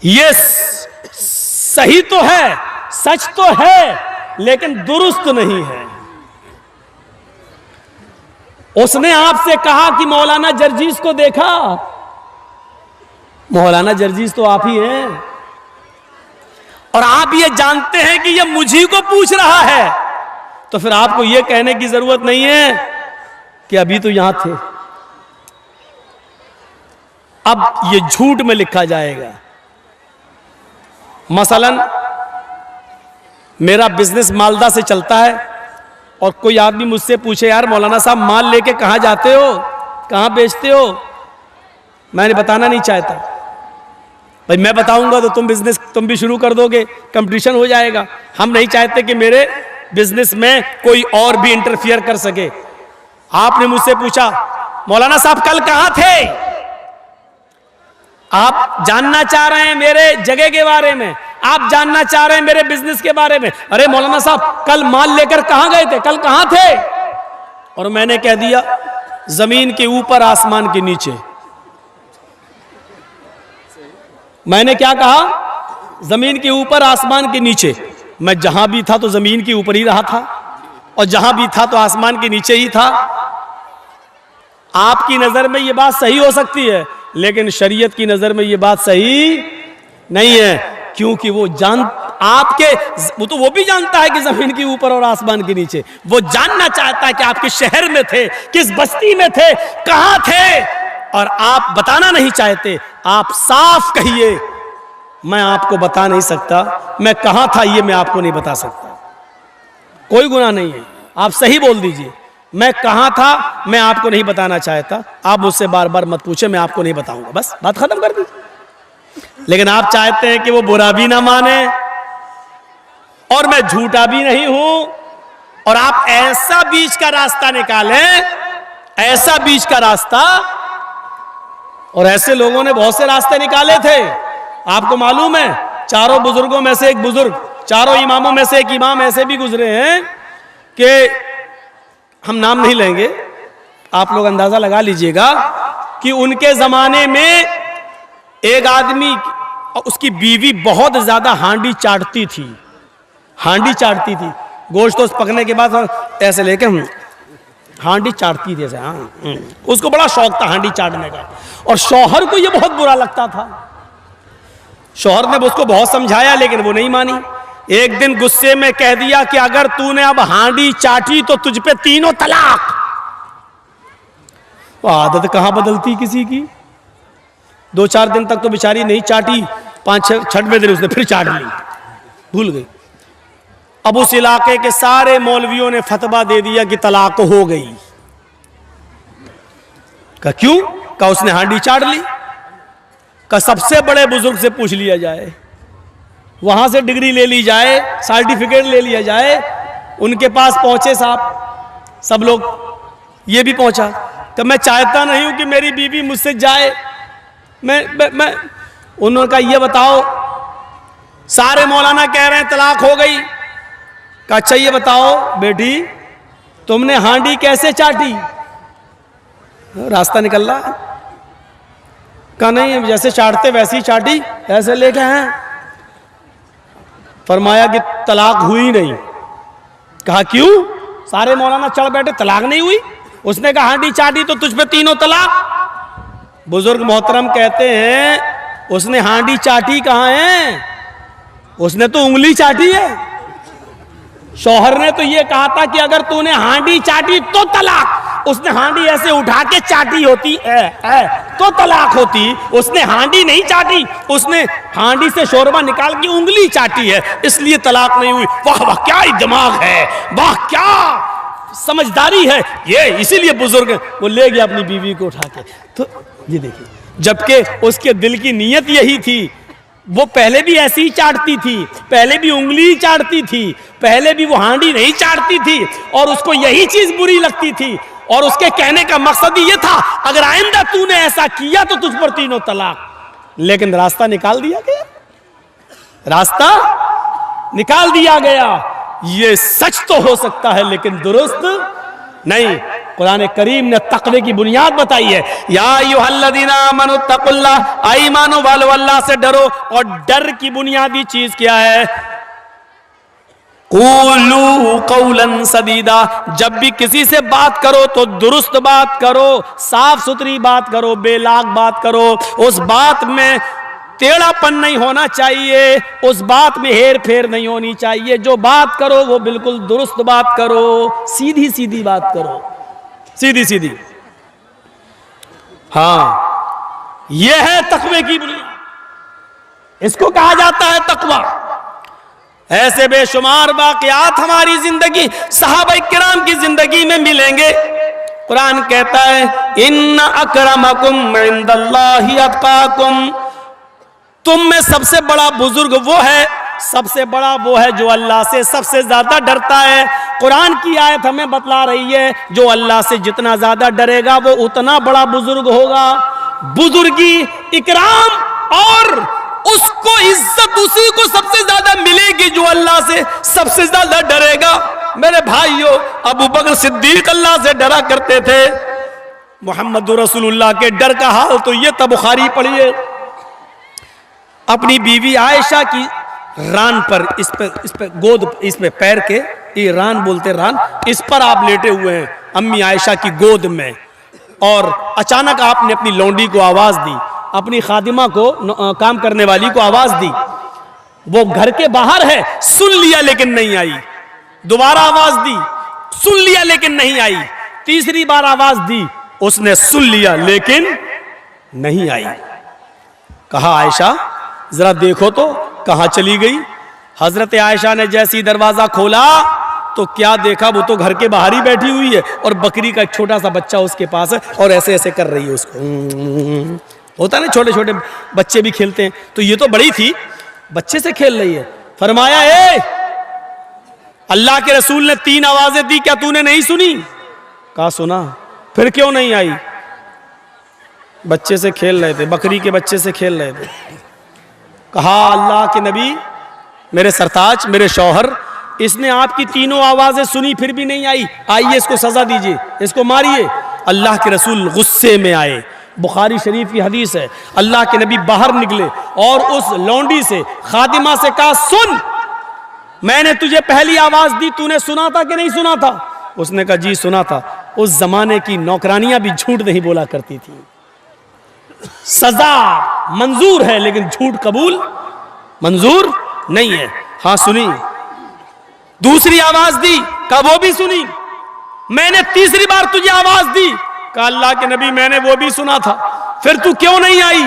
ये सही तो है, सच तो है, लेकिन दुरुस्त नहीं है। उसने आपसे कहा कि मौलाना जर्जीस को देखा। मौलाना जर्जीस तो आप ही हैं, और आप ये जानते हैं कि ये मुझी को पूछ रहा है, तो फिर आपको ये कहने की जरूरत नहीं है कि अभी तो यहां थे। अब ये झूठ में लिखा जाएगा। मसलन मेरा बिजनेस मालदा से चलता है और कोई आदमी मुझसे पूछे, यार मौलाना साहब माल लेके कहां जाते हो, कहां बेचते हो? मैंने बताना नहीं चाहता। भाई मैं बताऊंगा तो तुम भी शुरू कर दोगे, कंपटीशन हो जाएगा। हम नहीं चाहते कि मेरे बिजनेस में कोई और भी इंटरफियर कर सके। आपने मुझसे पूछा मौलाना साहब कल कहां थे? आप जानना चाह रहे हैं मेरे जगह के बारे में, आप जानना चाह रहे हैं मेरे बिजनेस के बारे में। अरे मौलाना साहब कल माल लेकर कहां गए थे, कल कहां थे? और मैंने कह दिया जमीन के ऊपर आसमान के नीचे। मैंने क्या कहा? जमीन के ऊपर आसमान के नीचे। मैं जहां भी था तो जमीन के ऊपर ही रहा था और जहां भी था तो आसमान के नीचे ही था। आपकी नजर में यह बात सही हो सकती है, लेकिन शरीयत की नजर में यह बात सही नहीं है, क्योंकि वो भी जानता है कि जमीन के ऊपर और आसमान के नीचे। वो जानना चाहता है कि आप किस शहर में थे, किस बस्ती में थे, कहां थे, और आप बताना नहीं चाहते। आप साफ कहिए मैं आपको बता नहीं सकता, मैं कहां था ये मैं आपको नहीं बता सकता। कोई गुनाह नहीं है, आप सही बोल दीजिए मैं कहां था, मैं आपको नहीं बताना चाहता। आप मुझसे बार बार मत पूछे, मैं आपको नहीं बताऊंगा, बस बात खत्म कर दीजिए। लेकिन आप चाहते हैं कि वो बुरा भी ना माने और मैं झूठा भी नहीं हूं, और आप ऐसा बीच का रास्ता निकालें, ऐसा बीच का रास्ता। और ऐसे लोगों ने बहुत से रास्ते निकाले थे। आपको मालूम है, चारों बुजुर्गों में से एक बुजुर्ग, चारों इमामों में से एक इमाम ऐसे भी गुजरे हैं कि हम नाम नहीं लेंगे, आप लोग अंदाजा लगा लीजिएगा कि उनके जमाने में एक आदमी और उसकी बीवी बहुत ज्यादा हांडी चाटती थी, हांडी चाटती थी। गोश्त तो पकने के बाद ऐसे लेके हांडी चाटती थी ऐसे। उसको बड़ा शौक था हांडी चाटने का, और शौहर को यह बहुत बुरा लगता था। शौहर ने उसको बहुत समझाया लेकिन वो नहीं मानी। एक दिन गुस्से में कह दिया कि अगर तूने अब हांडी चाटी तो तुझ पे 3 तलाक। वो आदत कहां बदलती किसी की। 2-4 दिन तक तो बेचारी नहीं चाटी, 5-6वें दिन उसने फिर चाट ली, भूल गई। अब उस इलाके के सारे मौलवियों ने फतवा दे दिया कि तलाक हो गई। का क्यों? का उसने हांडी चाट ली। का सबसे बड़े बुजुर्ग से पूछ लिया जाए, वहां से डिग्री ले ली जाए, सर्टिफिकेट ले लिया जाए। उनके पास पहुंचे साहब, सब लोग, ये भी पहुंचा। तो मैं चाहता नहीं हूं कि मेरी बीवी मुझसे जाए। मैं उन्होंने कहा ये बताओ, सारे मौलाना कह रहे हैं तलाक हो गई। कहा अच्छा ये बताओ बेटी तुमने हांडी कैसे चाटी? रास्ता निकल रहा। कहा नहीं जैसे चाटते वैसी चाटी, ऐसे लेके हैं। फरमाया कि तलाक हुई नहीं। कहा क्यों? सारे मौलाना चढ़ बैठे, तलाक नहीं हुई। उसने कहा हांडी चाटी तो तुझ पे 3 तलाक। बुजुर्ग मोहतरम कहते हैं उसने हांडी चाटी कहां है, उसने तो उंगली चाटी है। शौहर ने तो ये कहा था कि अगर तूने हांडी चाटी तो तलाक। उसने हांडी ऐसे उठा के चाटी होती तो तलाक होती। उसने हांडी नहीं चाटी, उसने हांडी से शोरबा निकाल के उंगली चाटी है, इसलिए तलाक नहीं हुई। वाह वाह क्या दिमाग है, वाह क्या समझदारी है ये। इसीलिए बुजुर्ग वो ले गया अपनी बीवी को उठा के। तो ये देखिए, जबकि उसके दिल की नीयत यही थी। वो पहले भी ऐसी ही चाटती थी, पहले भी उंगली चाटती थी, पहले भी वो हांडी नहीं चाटती थी, और उसको यही चीज बुरी लगती थी। और उसके कहने का मकसद ही ये था अगर आइंदा तूने ऐसा किया तो तुझ पर 3 तलाक। लेकिन रास्ता निकाल दिया गया, रास्ता निकाल दिया गया। ये सच तो हो सकता है लेकिन दुरुस्त नहीं। कुरान करीम ने तकवे की बुनियाद बताई है, या अय्युहल्लज़ीना आमनू तक़ुल्लाह, आई मानो वालो अल्लाह से डरो। और डर की बुनियादी चीज क्या है? क़ूलू क़ौलन सदीदा। जब भी किसी से बात करो तो दुरुस्त बात करो, साफ सुथरी बात करो, बेलाग बात करो। उस बात में टेढ़ापन नहीं होना चाहिए, उस बात में हेर फेर नहीं होनी चाहिए। जो बात करो वो बिल्कुल दुरुस्त बात करो, सीधी सीधी बात करो, सीधी सीधी। हाँ यह है तकवे की बुनियाद, इसको कहा जाता है तकवा। ऐसे बेशुमार वाक़यात हमारी जिंदगी, सहाबा किराम की जिंदगी में मिलेंगे। कुरान कहता है इन्ना अकरमकुम इंदल्लाहि अत्काकुम। तुम में सबसे बड़ा बुजुर्ग वो है, सबसे बड़ा वो है जो अल्लाह से सबसे ज्यादा डरता है। कुरान की आयत हमें बतला रही है जो अल्लाह से जितना ज्यादा डरेगा वो उतना बड़ा बुजुर्ग होगा। बुजुर्गी, इकराम और उसको इज्जत उसी को सबसे ज्यादा मिलेगी जो अल्लाह से सबसे ज्यादा डरेगा। मेरे भाइयों, अबू बकर सिद्दीक अल्लाह से डरा करते थे। मोहम्मद रसूलुल्लाह के डर का हाल तो ये था, बुखारी पढ़िए। अपनी बीवी आयशा की रान पर, इस पे गोद, इस पे पैर के, ये रान बोलते, रान, इस पर आप लेटे हुए हैं अम्मी आयशा की गोद में, और अचानक आपने अपनी लौंडी को आवाज दी, अपनी खादिमा को, काम करने वाली को आवाज दी। वो घर के बाहर है, सुन लिया लेकिन नहीं आई। दोबारा आवाज दी, सुन लिया लेकिन नहीं आई। तीसरी बार आवाज दी, उसने सुन लिया लेकिन नहीं आई। कहा आयशा जरा देखो तो कहां चली गई। हजरत आयशा ने जैसी दरवाजा खोला तो क्या देखा, वो तो घर के बाहर ही बैठी हुई है और बकरी का एक छोटा सा बच्चा उसके पास है और ऐसे ऐसे कर रही है उसको। होता ना, छोटे छोटे बच्चे भी खेलते हैं, तो ये तो बड़ी थी, बच्चे से खेल रही है। फरमाया, ए अल्लाह के रसूल ने 3 आवाजें दी, क्या तूने नहीं सुनी? कहा सुना। फिर क्यों नहीं आई? बच्चे से खेल रहे थे, बकरी के बच्चे से खेल रहे थे। कहा अल्लाह के नबी, मेरे सरताज, मेरे शौहर, इसने आपकी 3 आवाजें सुनी फिर भी नहीं आई, आइए इसको सजा दीजिए, इसको मारिए। अल्लाह के रसूल गुस्से में आए। बुखारी शरीफ की हदीस है, अल्लाह के नबी बाहर निकले और उस लौंडी से, खादिमा से कहा, सुन, मैंने तुझे पहली आवाज दी, तूने सुना था कि नहीं सुना था? उसने कहा जी सुना था। उस जमाने की नौकरानियां भी झूठ नहीं बोला करती थी। सजा मंजूर है लेकिन झूठ कबूल मंजूर नहीं है। हाँ सुनी। दूसरी आवाज दी, कहा वो भी सुनी। मैंने तीसरी बार तुझे आवाज दी, कहा अल्लाह के नबी मैंने वो भी सुना था, फिर तू क्यों नहीं आई?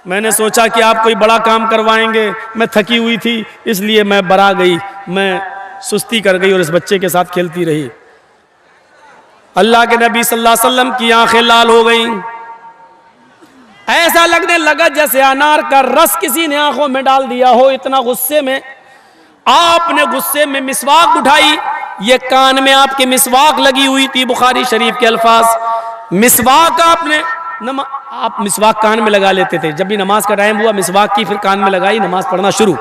मैंने सोचा कि आप कोई बड़ा काम करवाएंगे, मैं थकी हुई थी इसलिए मैं बरा गई, मैं सुस्ती कर गई और इस बच्चे के साथ खेलती रही। अल्लाह के नबी सल्लल्लाहु अलैहि वसल्लम की आंखें लाल हो गईं। ऐसा लगने लगा जैसे अनार का रस किसी ने आंखों में डाल दिया हो, इतना गुस्से में। आपने गुस्से में मिसवाक उठाई, ये कान में आपके मिसवाक लगी हुई थी। बुखारी शरीफ के अल्फाज, मिसवाक आपने आप मिसवाक कान में लगा लेते थे, जब भी नमाज का टाइम हुआ मिसवाक की, फिर कान में लगाई, नमाज पढ़ना शुरू।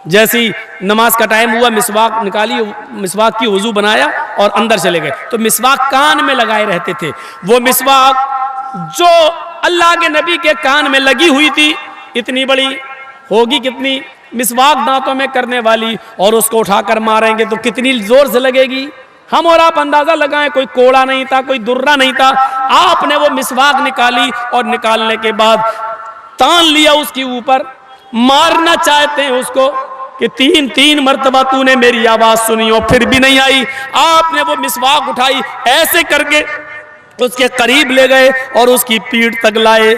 जैसी नमाज का टाइम हुआ मिसवाक निकाली, मिसवाक की वजू बनाया और अंदर चले गए। तो मिसवाक कान में लगाए रहते थे। वो मिसवाक जो अल्लाह के नबी के कान में लगी हुई थी, इतनी बड़ी होगी, कितनी मिसवाक दांतों में करने वाली, और उसको उठाकर मारेंगे तो कितनी जोर से लगेगी। हम और आप अंदाजा लगाएं, कोई कोड़ा नहीं था, कोई दुर्रा नहीं था। आपने वो मिसवाक निकाली और निकालने के बाद तान लिया उसके ऊपर, मारना चाहते हैं उसको कि 3 मरतबा तूने मेरी आवाज सुनी और फिर भी नहीं आई। आपने वो मिसवाक उठाई, ऐसे करके उसके करीब ले गए और उसकी पीठ तक लाए।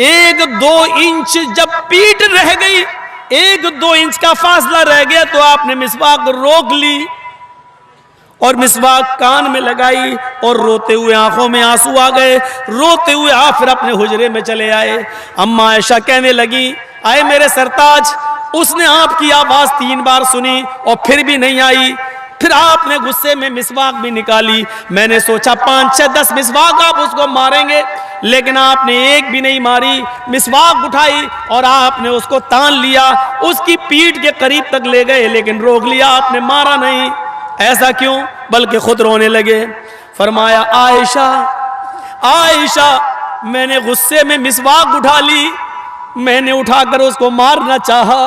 1-2 इंच जब पीठ रह गई, 1-2 इंच का फासला रह गया, तो आपने मिसवाक रोक ली और मिसवाक कान में लगाई और रोते हुए आंखों में आंसू आ गए। रोते हुए आप फिर अपने हुजरे में चले आए। अम्मा आयशा कहने लगी, आए मेरे सरताज, उसने आपकी आवाज 3 बार सुनी और फिर भी नहीं आई। फिर आपने गुस्से में मिसवाक भी निकाली। मैंने सोचा 5-6-10 मिसवाक आप उसको मारेंगे, लेकिन आपने एक भी नहीं मारी। मिसवाक उठाई और आपने उसको तान लिया, उसकी पीठ के करीब तक ले गए, लेकिन रोक लिया, आपने मारा नहीं। ऐसा क्यों? बल्कि खुद रोने लगे। फरमाया, आयशा आयशा, मैंने गुस्से में मिसवाक उठा ली, मैंने उठाकर उसको मारना चाहा।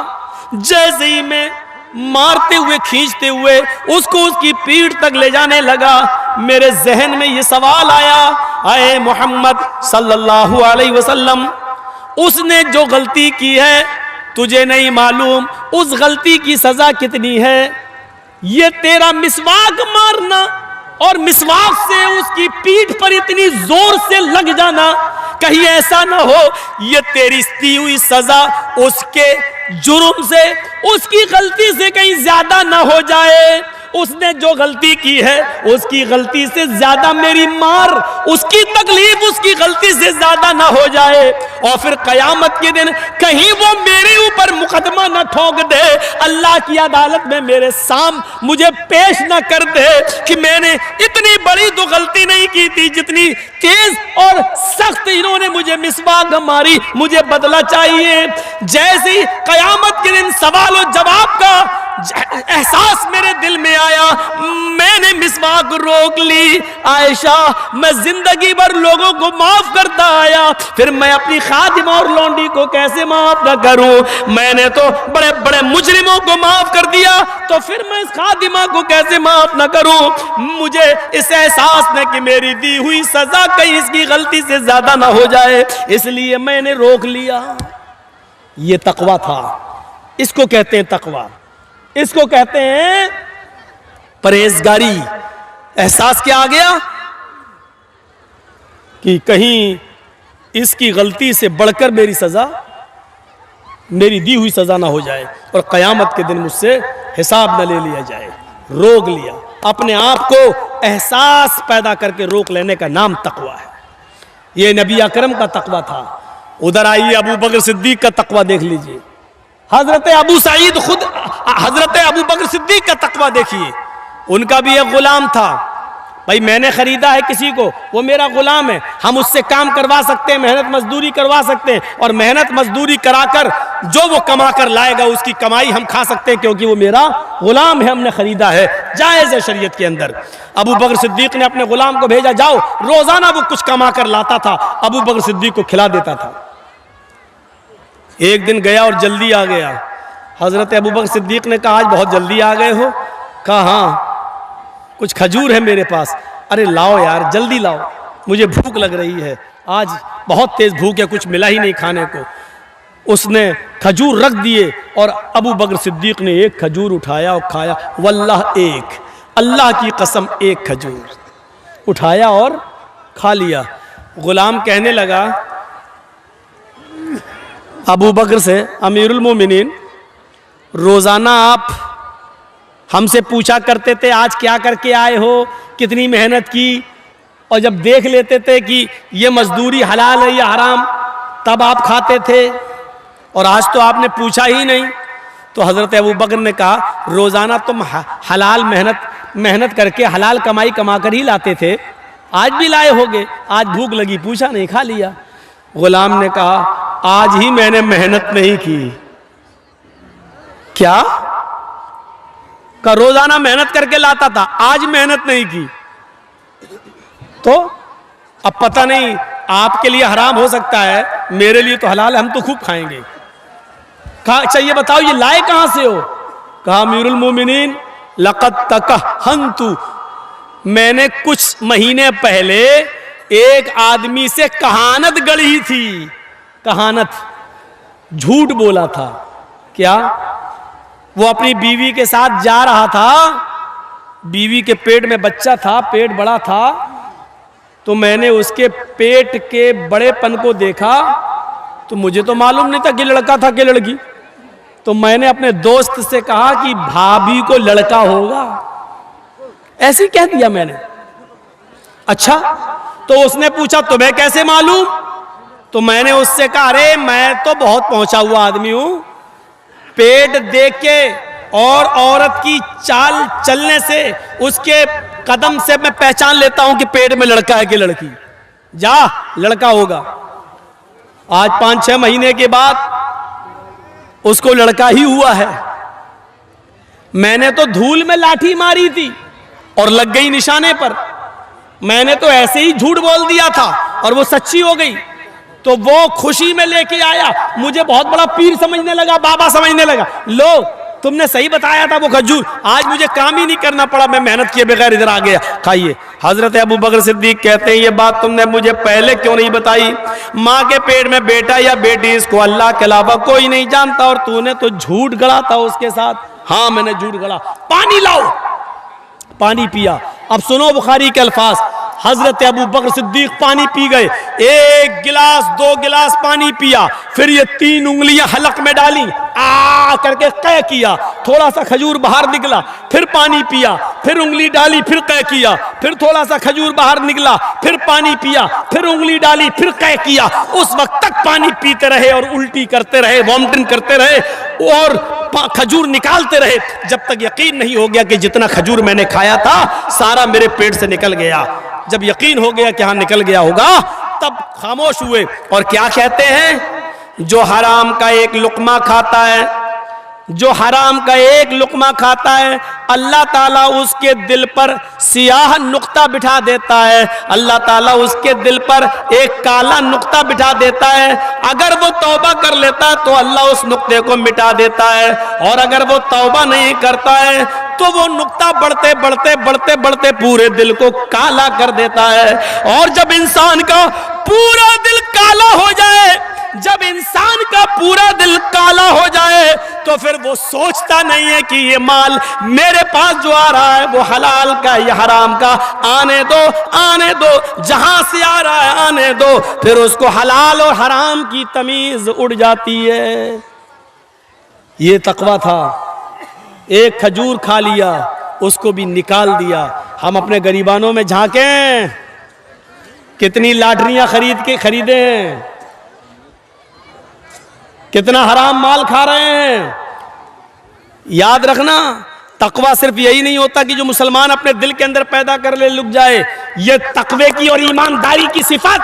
जैसे ही मैं मारते हुए, खींचते हुए उसको उसकी पीठ तक ले जाने लगा, मेरे जहन में ये सवाल आया, आए मोहम्मद सल्लल्लाहु अलैहि वसल्लम, उसने जो गलती की है तुझे नहीं मालूम उस गलती की सजा कितनी है? ये तेरा मिसवाक मारना और मिसवाक से उसकी पीठ पर इतनी जोर से लग जाना, कहीं ऐसा ना हो ये तेरी दी हुई सजा उसके जुर्म से, उसकी गलती से कहीं ज्यादा ना हो जाए। उसने जो गलती की है उसकी गलती से ज्यादा मेरी मार, उसकी तकलीफ उसकी गलती से ज्यादा ना हो जाए, और फिर कयामत के दिन कहीं वो मेरे ऊपर मुकदमा न ठोक दे, अल्लाह की अदालत में मेरे साम मुझे पेश न कर दे कि मैंने इतनी बड़ी तो गलती नहीं की थी जितनी तेज और सख्त इन्होंने मुझे मिसवाक मारी, मुझे बदला चाहिए। जैसी कयामत के दिन सवाल और जवाब का एहसास मेरे दिल में आया, मैंने मिसवाक रोक ली। आयशा, मैं जिंदगी भर लोगों को माफ करता आया, फिर मैं अपनी खादिमा और लौंडी को कैसे माफ न करूं? मैंने तो बड़े बड़े मुजरिमों को माफ कर दिया, तो फिर मैं इस खादिमा को कैसे माफ न करूं? मुझे इस एहसास ने कि मेरी दी हुई सजा कहीं इसकी गलती से ज्यादा ना हो जाए, इसलिए मैंने रोक लिया। ये तकवा था, इसको कहते हैं तकवा, इसको कहते हैं परहेजगारी। एहसास क्या आ गया कि कहीं इसकी गलती से बढ़कर मेरी सजा, मेरी दी हुई सजा ना हो जाए और कयामत के दिन मुझसे हिसाब न ले लिया जाए। रोक लिया, अपने आप को एहसास पैदा करके रोक लेने का नाम तकवा है। ये नबी अकरम का तकवा था। उधर आइए, अबू बकर सिद्दीक का तकवा देख लीजिए। हजरत अबू सईद खुद, हजरत अबू बकर सिद्दीक का तकवा देखिए। उनका भी एक गुलाम था। भाई मैंने खरीदा है किसी को, वो मेरा गुलाम है, हम उससे काम करवा सकते हैं, मेहनत मजदूरी करवा सकते हैं, और मेहनत मजदूरी कराकर जो वो कमा कर लाएगा उसकी कमाई हम खा सकते हैं, क्योंकि वो मेरा गुलाम है, हमने खरीदा है, जायज़ है शरीयत के अंदर। अबू बकर सिद्दीक ने अपने गुलाम को भेजा, जाओ, रोजाना वो कुछ कमा कर लाता था, अबू बकर सिद्दीक को खिला देता था। एक दिन गया और जल्दी आ गया। हजरत अबू बकर सिद्दीक ने कहा, आज बहुत जल्दी आ गए हो? कहा हाँ, कुछ खजूर है मेरे पास। अरे लाओ यार, जल्दी लाओ, मुझे भूख लग रही है, आज बहुत तेज भूख है, कुछ मिला ही नहीं खाने को। उसने खजूर रख दिए और अबू बकर सिद्दीक ने एक खजूर उठाया और खाया। वल्लाह, एक, अल्लाह की कसम, एक खजूर उठाया और खा लिया। गुलाम कहने लगा अबू बकर से, अमीरुल मोमिनीन, रोजाना आप हमसे पूछा करते थे आज क्या करके आए हो, कितनी मेहनत की, और जब देख लेते थे कि ये मजदूरी हलाल है या हराम तब आप खाते थे, और आज तो आपने पूछा ही नहीं। तो हज़रत अबू बकर ने कहा, रोज़ाना तुम हलाल मेहनत करके हलाल कमाई कमा कर ही लाते थे, आज भी लाए होगे, आज भूख लगी, पूछा नहीं, खा लिया। गुलाम ने कहा, आज ही मैंने मेहनत नहीं की। क्या? का रोजाना मेहनत करके लाता था, आज मेहनत नहीं की। तो अब पता नहीं, आपके लिए हराम हो सकता है, मेरे लिए तो हलाल है, हम तो खूब खाएंगे। कहा, चाहिए बताओ ये लाए कहां से हो? कहा, अमीरुल मोमिनीन, लक़द तकहन्तु, मैंने कुछ महीने पहले एक आदमी से कहानत गढ़ी थी। कहानत, झूठ बोला था। क्या? वो अपनी बीवी के साथ जा रहा था, बीवी के पेट में बच्चा था, पेट बड़ा था, तो मैंने उसके पेट के बड़ेपन को देखा, तो मुझे तो मालूम नहीं था कि लड़का था कि लड़की। तो मैंने अपने दोस्त से कहा कि भाभी को लड़का होगा, ऐसे ही कह दिया मैंने। अच्छा, तो उसने पूछा तुम्हें कैसे मालूम? तो मैंने उससे कहा, अरे मैं तो बहुत पहुंचा हुआ आदमी हूं, पेट देख के और औरत की चाल चलने से, उसके कदम से मैं पहचान लेता हूं कि पेट में लड़का है कि लड़की। जा, लड़का होगा। आज 5-6 महीने के बाद उसको लड़का ही हुआ है। मैंने तो धूल में लाठी मारी थी और लग गई निशाने पर। मैंने तो ऐसे ही झूठ बोल दिया था और वो सच्ची हो गई। तो वो खुशी में लेके आया, मुझे बहुत बड़ा पीर समझने लगा, बाबा समझने लगा। लो, तुमने सही बताया था वो खजूर, आज मुझे काम ही नहीं करना पड़ा, मैं मेहनत किए बगैर इधर आ गया, खाइए। हजरत अबू बकर सिद्दीक कहते हैं, ये बात तुमने मुझे पहले क्यों नहीं बताई? माँ के पेट में बेटा या बेटी, इसको अल्लाह के अलावा कोई नहीं जानता, और तूने तो झूठ गढ़ा था उसके साथ। हाँ, मैंने झूठ गढ़ा। पानी लाओ, पानी पिया। अब सुनो बुखारी के अल्फाज, हजरत अबू बकर सिद्दीक पानी पी गए, 1 गिलास 2 गिलास पानी पिया, फिर ये 3 उंगलियां हलक में डाली, आ करके कै किया, थोड़ा सा खजूर बाहर निकला, फिर पानी पिया, फिर उंगली डाली, फिर कै किया, फिर थोड़ा सा खजूर बाहर निकला, फिर पानी पिया, फिर उंगली डाली, फिर कै किया। उस वक्त तक पानी पीते रहे और उल्टी करते रहे, वॉमिटिंग करते रहे और खजूर निकालते रहे, जब तक यकीन नहीं हो गया कि जितना खजूर मैंने खाया था सारा मेरे पेट से निकल गया। जब यकीन हो गया कि हाँ निकल गया होगा, तब खामोश हुए और क्या कहते हैं, जो हराम का एक लुकमा खाता है, जो हराम का एक लुकमा खाता है, अल्लाह ताला उसके दिल पर सियाह नुक्ता बिठा देता है, अल्लाह ताला उसके दिल पर एक काला नुक्ता बिठा देता है। अगर वो तौबा कर लेता है तो अल्लाह उस नुक्ते को मिटा देता है, और अगर वो तौबा नहीं करता है तो वो नुक्ता बढ़ते बढ़ते बढ़ते बढ़ते पूरे दिल को काला कर देता है। और जब इंसान का पूरा दिल काला हो जाए, जब इंसान का पूरा दिल काला हो जाए, तो फिर वो सोचता नहीं है कि ये माल मेरे पास जो आ रहा है वो हलाल का या हराम का, आने दो आने दो, जहां से आ रहा है आने दो। फिर उसको हलाल और हराम की तमीज उड़ जाती है। ये तकवा था, एक खजूर खा लिया, उसको भी निकाल दिया। हम अपने गरीबानों में झांकें, कितनी लाटरियां खरीदे हैं, कितना हराम माल खा रहे हैं। याद रखना, तकवा सिर्फ यही नहीं होता कि जो मुसलमान अपने दिल के अंदर पैदा कर ले लुक जाए, ये तकवे की और ईमानदारी की सिफत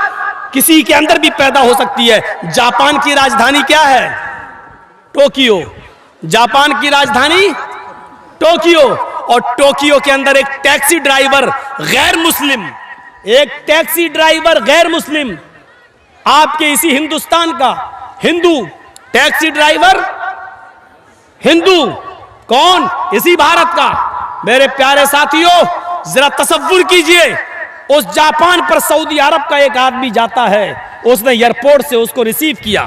किसी के अंदर भी पैदा हो सकती है। जापान की राजधानी क्या है? टोक्यो। जापान की राजधानी टोक्यो, और टोक्यो के अंदर एक टैक्सी ड्राइवर गैर मुस्लिम, एक टैक्सी ड्राइवर गैर मुस्लिम, आपके इसी हिंदुस्तान का हिंदू टैक्सी ड्राइवर, हिंदू कौन? इसी भारत का। मेरे प्यारे साथियों, जरा तसव्वुर कीजिए, उस जापान पर सऊदी अरब का एक आदमी जाता है, उसने एयरपोर्ट से उसको रिसीव किया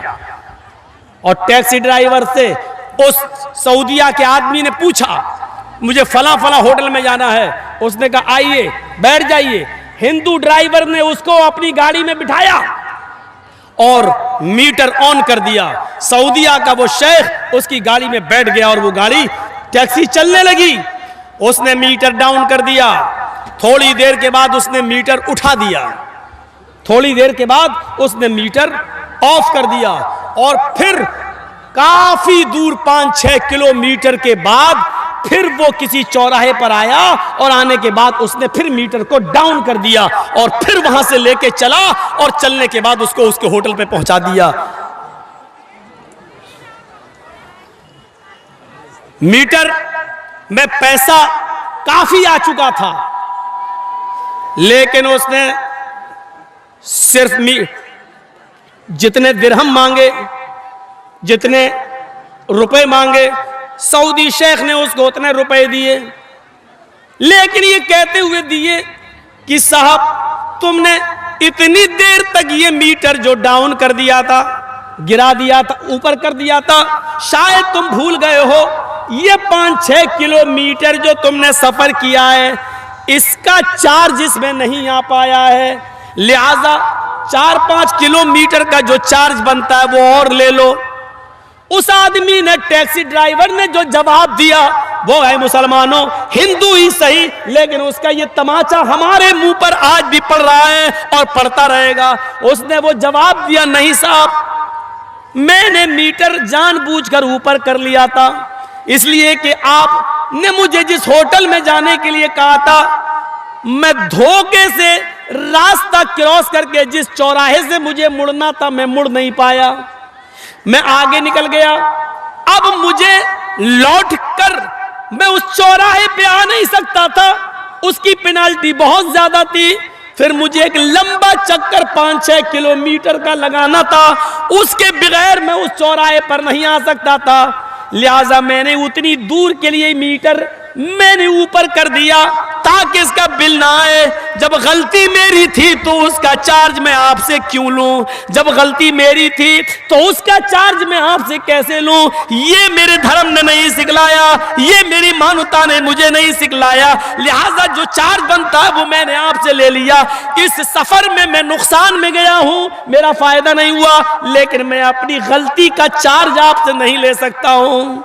और टैक्सी ड्राइवर से उस सऊदिया के आदमी ने पूछा, मुझे फला फला होटल में जाना है। उसने कहा आइए बैठ जाइए। हिंदू ड्राइवर ने उसको अपनी गाड़ी में बिठाया और मीटर ऑन कर दिया। सऊदिया का वो शेख उसकी गाड़ी में बैठ गया और वो गाड़ी टैक्सी चलने लगी। उसने मीटर डाउन कर दिया, थोड़ी देर के बाद उसने मीटर उठा दिया, थोड़ी देर के बाद उसने मीटर ऑफ कर दिया, और फिर काफी दूर 5-6 किलोमीटर के बाद फिर वो किसी चौराहे पर आया, और आने के बाद उसने फिर मीटर को डाउन कर दिया और फिर वहां से लेके चला, और चलने के बाद उसको उसके होटल पे पहुंचा दिया। मीटर में पैसा काफी आ चुका था, लेकिन उसने सिर्फ जितने दिरहम मांगे, जितने रुपए मांगे, सऊदी शेख ने उसको उतने रुपए दिए, लेकिन ये कहते हुए दिए कि साहब तुमने इतनी देर तक ये मीटर जो डाउन कर दिया था, गिरा दिया था, ऊपर कर दिया था, शायद तुम भूल गए हो, ये 5-6 किलोमीटर जो तुमने सफर किया है इसका चार्ज इसमें नहीं आ पाया है, लिहाजा 4-5 किलोमीटर का जो चार्ज बनता है वो और ले लो। उस आदमी ने, टैक्सी ड्राइवर ने जो जवाब दिया वो है, मुसलमानों हिंदू ही सही, लेकिन उसका ये तमाचा हमारे मुंह पर आज भी पड़ रहा है और पड़ता रहेगा। उसने वो जवाब दिया, नहीं साहब, मैंने मीटर जानबूझकर ऊपर कर लिया था, इसलिए कि आपने मुझे जिस होटल में जाने के लिए कहा था, मैं धोखे से रास्ता क्रॉस करके जिस चौराहे से मुझे मुड़ना था मैं मुड़ नहीं पाया, मैं आगे निकल गया। अब मुझे लौट कर मैं उस चौराहे पे आ नहीं सकता था, उसकी पेनाल्टी बहुत ज्यादा थी, फिर मुझे एक लंबा चक्कर 5-6 किलोमीटर का लगाना था, उसके बगैर मैं उस चौराहे पर नहीं आ सकता था, लिहाजा मैंने उतनी दूर के लिए मीटर मैंने ऊपर कर दिया ताकि इसका बिल ना आए। जब गलती मेरी थी तो उसका चार्ज मैं आपसे क्यों लूं? जब गलती मेरी थी तो उसका चार्ज मैं आपसे कैसे लूं? ये मेरे धर्म ने नहीं सिखलाया, ये मेरी मानवता ने मुझे नहीं सिखलाया, लिहाजा जो चार्ज बनता है वो मैंने आपसे ले लिया। इस सफर में मैं नुकसान में गया हूं, मेरा फायदा नहीं हुआ, लेकिन मैं अपनी गलती का चार्ज आपसे नहीं ले सकता हूं।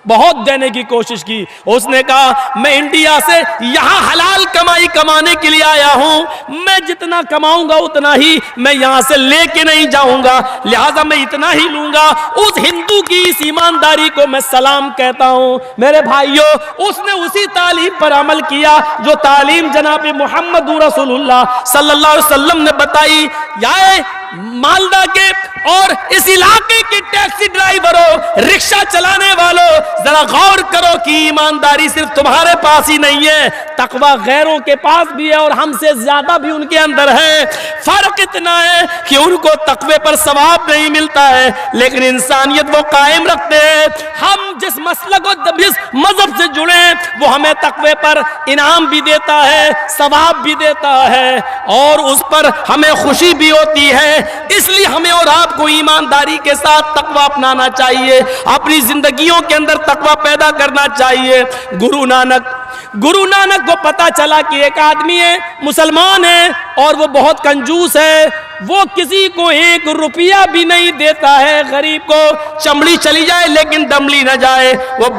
बहुत देने की कोशिश की। उसने कहा मैं इंडिया से यहां हलाल कमाई कमाने के लिए आया हूं, मैं जितना कमाऊंगा उतना ही मैं यहां से लेके नहीं जाऊंगा, लिहाजा मैं इतना ही लूंगा। उस हिंदू की इस ईमानदारी को मैं सलाम कहता हूं। मेरे भाइयों, उसने उसी तालीम पर अमल किया जो तालीम जनाब मोहम्मद रसूलुल्लाह सल्लल्लाहु अलैहि वसल्लम ने बताई। याए मालदा के और इस इलाके के टैक्सी ड्राइवरों, रिक्शा चलाने वालों, जरा गौर करो कि ईमानदारी सिर्फ तुम्हारे पास ही नहीं है, तकवा गैरों के पास भी है और हमसे ज्यादा भी उनके अंदर है। फर्क इतना है कि उनको तकवे पर सवाब नहीं मिलता है, लेकिन इंसानियत वो कायम रखते हैं। हम जिस मसलक और जिस मजहब से जुड़े वो हमें तकवे पर इनाम भी देता है, सवाब भी देता है और उस पर हमें खुशी भी होती है। इसलिए हमें और आपको ईमानदारी के साथ तकवा अपनाना चाहिए, अपनी जिंदगियों के अंदर तकवा पैदा करना चाहिए। गुरु नानक को पता चला कि एक आदमी है, मुसलमान है और वो बहुत कंजूस है, वो किसी को 1 रुपया भी नहीं देता है। गरीब को चमड़ी चली जाए लेकिन दमड़ी न जाए, वो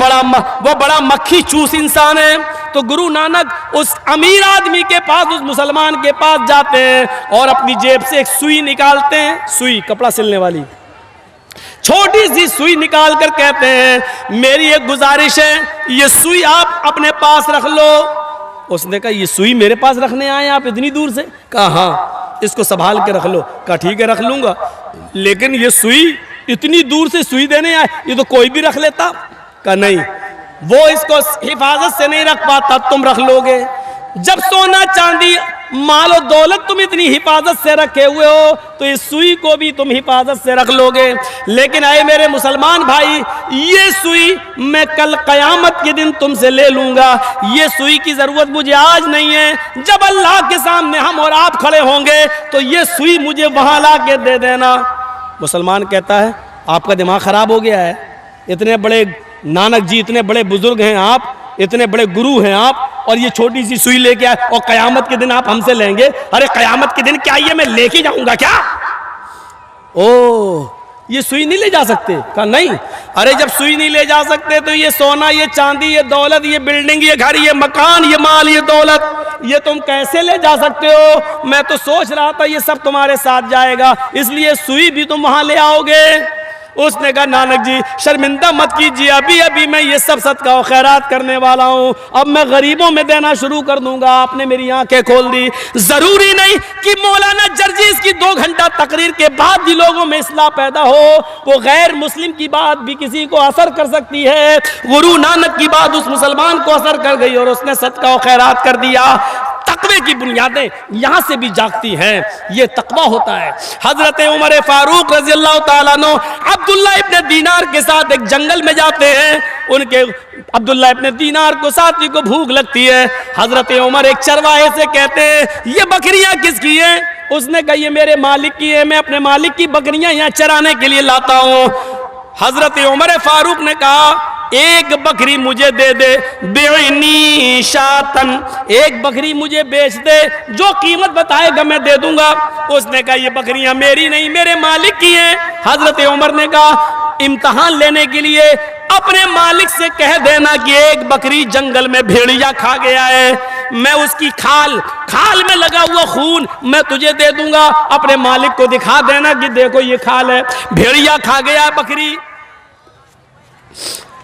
बड़ा मक्खी चूस इंसान है। तो गुरु नानक उस अमीर आदमी के पास, उस मुसलमान के पास जाते हैं और अपनी जेब से एक सुई निकालते हैं, सुई कपड़ा सिलने वाली छोटी सी सुई निकाल कर कहते हैं मेरी एक गुजारिश है, ये सुई आप अपने पास रख लो। उसने कहा ये सुई मेरे पास रखने आए आप इतनी दूर से? कहा हाँ, इसको संभाल के रख लो। कहा ठीक है रख लूंगा, लेकिन ये सुई इतनी दूर से सुई देने आए, ये तो कोई भी रख लेता। कहा नहीं, वो इसको हिफाजत से नहीं रख पाता, तुम रख लोगे। जब सोना चांदी माल और दौलत तुम इतनी हिफाजत से रखे हुए हो तो इस सुई को भी तुम हिफाजत से रख लोगे। लेकिन आए मेरे मुसलमान भाई, ये सुई मैं कल कयामत के दिन तुमसे ले लूंगा, ये सुई की जरूरत मुझे आज नहीं है। जब अल्लाह के सामने हम और आप खड़े होंगे तो ये सुई मुझे वहां ला के दे देना। मुसलमान कहता है आपका दिमाग खराब हो गया है, इतने बड़े नानक जी, इतने बड़े बुजुर्ग हैं आप, इतने बड़े गुरु हैं आप, और ये छोटी सी सुई लेके आए और कयामत के दिन आप हमसे लेंगे? अरे कयामत के दिन क्या ये मैं लेके जाऊंगा क्या? ओ ये सुई नहीं ले जा सकते? कहा नहीं। अरे जब सुई नहीं ले जा सकते तो ये सोना, ये चांदी, ये दौलत, ये बिल्डिंग, ये घर, ये मकान, ये माल, ये दौलत, ये तुम कैसे ले जा सकते हो? मैं तो सोच रहा था ये सब तुम्हारे साथ जाएगा, इसलिए सुई भी तुम वहां ले आओगे। उसने कहा नानक जी शर्मिंदा मत कीजिए, अभी अभी मैं ये सब सदका और खैरात करने वाला हूँ, अब मैं गरीबों में देना शुरू कर दूंगा। आपने मेरी आंखें खोल दी। जरूरी नहीं कि मौलाना जर्जीस की 2 घंटा तकरीर के बाद भी लोगों में इस्लाह पैदा हो, वो गैर मुस्लिम की बात भी किसी को असर कर सकती है। गुरु नानक की बात उस मुसलमान को असर कर गई और उसने सदका और खैरात कर दिया। तकवे की बुनियादें यहां से भी जागती हैं, ये तकवा होता है। हजरत उमर फारूक रजी अल्लाह ताला अन्हु अब्दुल्ला इब्ने दीनार के साथ एक जंगल में जाते हैं। उनके अब्दुल्ला इब्ने दीनार को साथी को भूख लगती है। हजरत उमर एक चरवाहे से कहते हैं ये बकरियां किसकी हैं? उसने कहा ये मेरे मालिक की है, मैं अपने मालिक की बकरियां यहाँ चराने के लिए लाता हूँ। हजरत उमर फारूक ने कहा एक बकरी मुझे दे दे, बेनी शातन, एक बकरी मुझे बेच दे, जो कीमत बताएगा मैं दे दूंगा। उसने कहा ये बकरियां मेरी नहीं मेरे मालिक की हैं। हजरत उमर ने कहा इम्तहान लेने के लिए अपने मालिक से कह देना कि एक बकरी जंगल में भेड़िया खा गया है, मैं उसकी खाल में लगा हुआ खून मैं तुझे दे दूंगा। अपने मालिक को दिखा देना कि देखो ये खाल है, भेड़िया खा गया बकरी,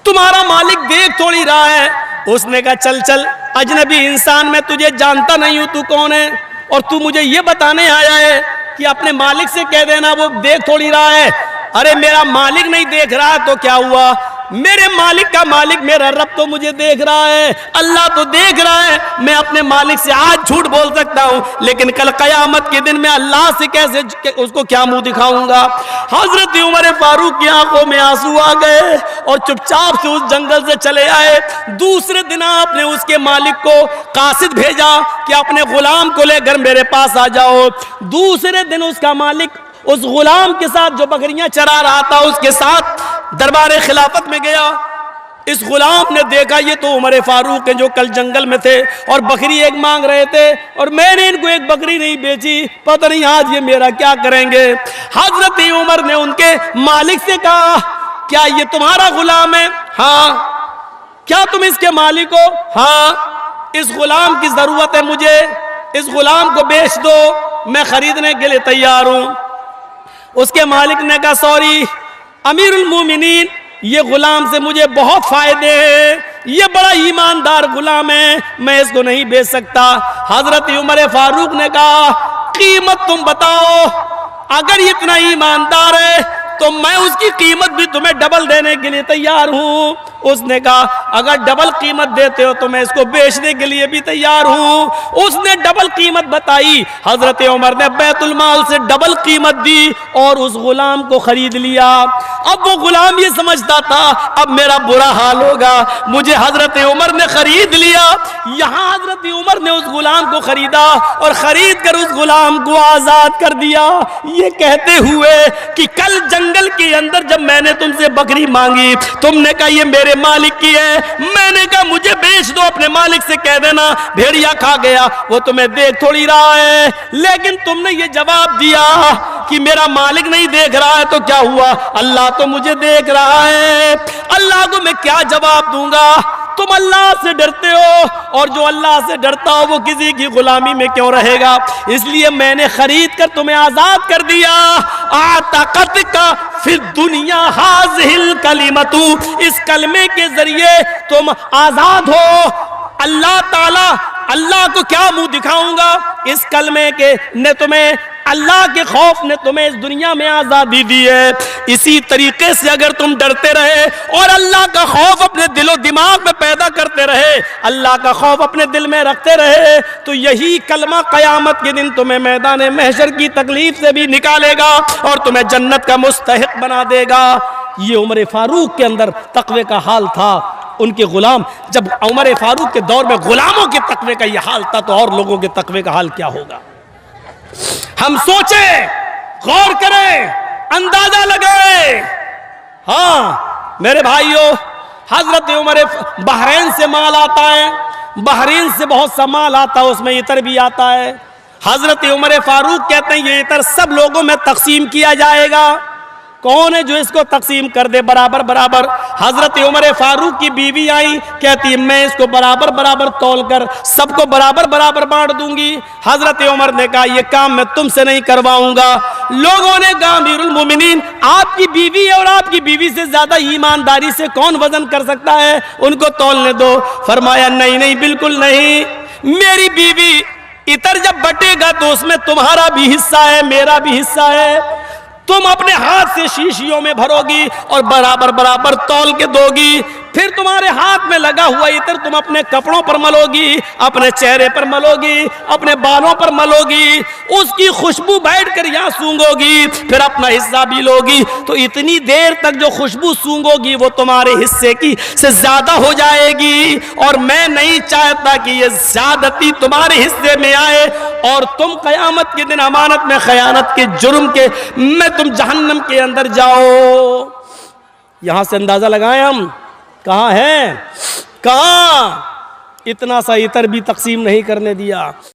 तुम्हारा मालिक देख थोड़ी रहा है। उसने कहा चल चल अजनबी इंसान, मैं तुझे जानता नहीं हूं, तू कौन है और तू मुझे ये बताने आया है कि अपने मालिक से कह देना, वो देख थोड़ी रहा है। अरे मेरा मालिक नहीं देख रहा तो क्या हुआ? मेरे मालिक का मालिक मेरा रब तो मुझे देख रहा है, अल्लाह तो देख रहा है। मैं अपने मालिक से आज झूठ बोल सकता हूं, लेकिन कल कयामत के दिन मैं अल्लाह से कैसे उसको क्या मुंह दिखाऊंगा। हजरत उमर फारूक की आंखों में आंसू आ गए और चुपचाप से उस जंगल से चले आए। दूसरे दिन आपने उसके मालिक को कासिद भेजा कि अपने गुलाम को लेकर मेरे पास आ जाओ। दूसरे दिन उसका मालिक उस गुलाम के साथ जो बकरियां चरा रहा था उसके साथ दरबार खिलाफत में गया। इस गुलाम ने देखा ये तो उमर फारूक है जो कल जंगल में थे और बकरी एक मांग रहे थे और मैंने इनको एक बकरी नहीं बेची, पता नहीं आज ये मेरा क्या करेंगे। हजरत उमर ने उनके मालिक से कहा क्या ये तुम्हारा गुलाम है? हाँ। क्या तुम इसके मालिक हो? हाँ। इस गुलाम की जरूरत है मुझे, इस गुलाम को बेच दो, मैं खरीदने के लिए तैयार हूं। उसके मालिक ने कहा सॉरी अमीरुल मोमिनीन, ये गुलाम से मुझे बहुत फायदे हैं, ये बड़ा ईमानदार गुलाम है, मैं इसको नहीं बेच सकता। हजरत उमर फारूक ने कहा कीमत तुम बताओ, अगर ये इतना ईमानदार है तो मैं उसकी कीमत भी तुम्हें डबल देने के लिए तैयार हूं। उसने कहा अगर डबल कीमत देते हो तो मैं इसको बेचने के लिए भी तैयार हूं। उसने डबल कीमत बताई। हजरत उमर ने बैतुल माल से डबल कीमत दी और उस गुलाम को खरीद लिया। अब वो गुलाम ये समझता था अब मेरा बुरा हाल होगा, मुझे हजरत उमर ने खरीद लिया। यहां हजरत उमर ने उस गुलाम को खरीदा और खरीद कर उस गुलाम को आजाद कर दिया, ये कहते हुए कि कल जंगल के अंदर जब मैंने तुमसे बकरी मांगी तुमने कहा ये मेरे मालिक की है, मैंने कहा मुझे बेच दो, अपने मालिक से कह देना भेड़िया खा गया, वो तुम्हें देख थोड़ी रहा है। लेकिन तुमने ये जवाब दिया कि मेरा मालिक नहीं देख रहा है, तो क्या हुआ, अल्लाह तो मुझे देख रहा है। अल्लाह को मैं क्या जवाब दूंगा? तुम अल्लाह से डरते हो और जो अल्लाह से डरता हो वो किसी की गुलामी में क्यों रहेगा? इसलिए मैंने खरीद कर तुम्हें आजाद कर दिया। आतकत का फिर दुनिया हाज़िल कलिमतु, इस कलमे के जरिए तुम आजाद हो। अल्लाह ताला, अल्लाह को क्या मुंह दिखाऊंगा? इस कलमे के ने तुम्हें, अल्लाह के खौफ ने तुम्हें इस दुनिया में आजादी दी है। इसी तरीके से अगर तुम डरते रहे और अल्लाह का खौफ अपने दिलो दिमाग में पैदा करते रहे, अल्लाह का खौफ अपने दिल में रखते रहे, तो यही कलमा कयामत के दिन तुम्हें मैदान महशर की तकलीफ से भी निकालेगा और तुम्हें जन्नत का मुस्तहिक बना देगा। ये उमर फारूक के अंदर तकवे का हाल था। उनके गुलाम, जब उमर फारूक के दौर में गुलामों के तकवे का यह हाल था तो और लोगों के तकवे का हाल क्या होगा? हम सोचें, गौर करें, अंदाजा लगाएं। हाँ मेरे भाइयों, हजरत उमर, बहरीन से माल आता है, बहरीन से बहुत सा माल आता है, उसमें इतर भी आता है। हजरत उमर फारूक कहते हैं ये इतर सब लोगों में तकसीम किया जाएगा। कौन है जो इसको तकसीम कर दे बराबर बराबर? हजरत उमर फारूक की बीवी आई, कहती है मैं इसको बराबर बराबर तौल कर सबको बराबर बराबर बांट दूंगी। हजरत उमर ने कहा यह काम मैं तुमसे नहीं करवाऊंगा। लोगों ने कहा अमीरुल मोमिनीन, आपकी बीवी है और आपकी बीवी से ज्यादा ईमानदारी से कौन वजन कर सकता है, उनको तौलने दो। फरमाया नहीं नहीं, बिल्कुल नहीं, मेरी बीवी इतर जब बटेगा तो उसमें तुम्हारा भी हिस्सा है, मेरा भी हिस्सा है। तुम अपने हाथ से शीशियों में भरोगी और बराबर बराबर तौल के दोगी, फिर तुम्हारे हाथ में लगा हुआ इतर तुम अपने कपड़ों पर मलोगी, अपने चेहरे पर मलोगी, अपने बालों पर मलोगी, उसकी खुशबू बैठकर यहाँ सूंघोगी, फिर अपना हिस्सा भी लोगी। तो इतनी देर तक जो खुशबू सूंघोगी वो तुम्हारे हिस्से की से ज्यादा हो जाएगी और मैं नहीं चाहता कि ये ज्यादती तुम्हारे हिस्से में आए और तुम कयामत के दिन अमानत में खयानत के जुर्म के में तुम जहन्नम के अंदर जाओ। यहां से अंदाजा लगाएं हम, कहां है, कहां? इतना सा इतर भी तकसीम नहीं करने दिया।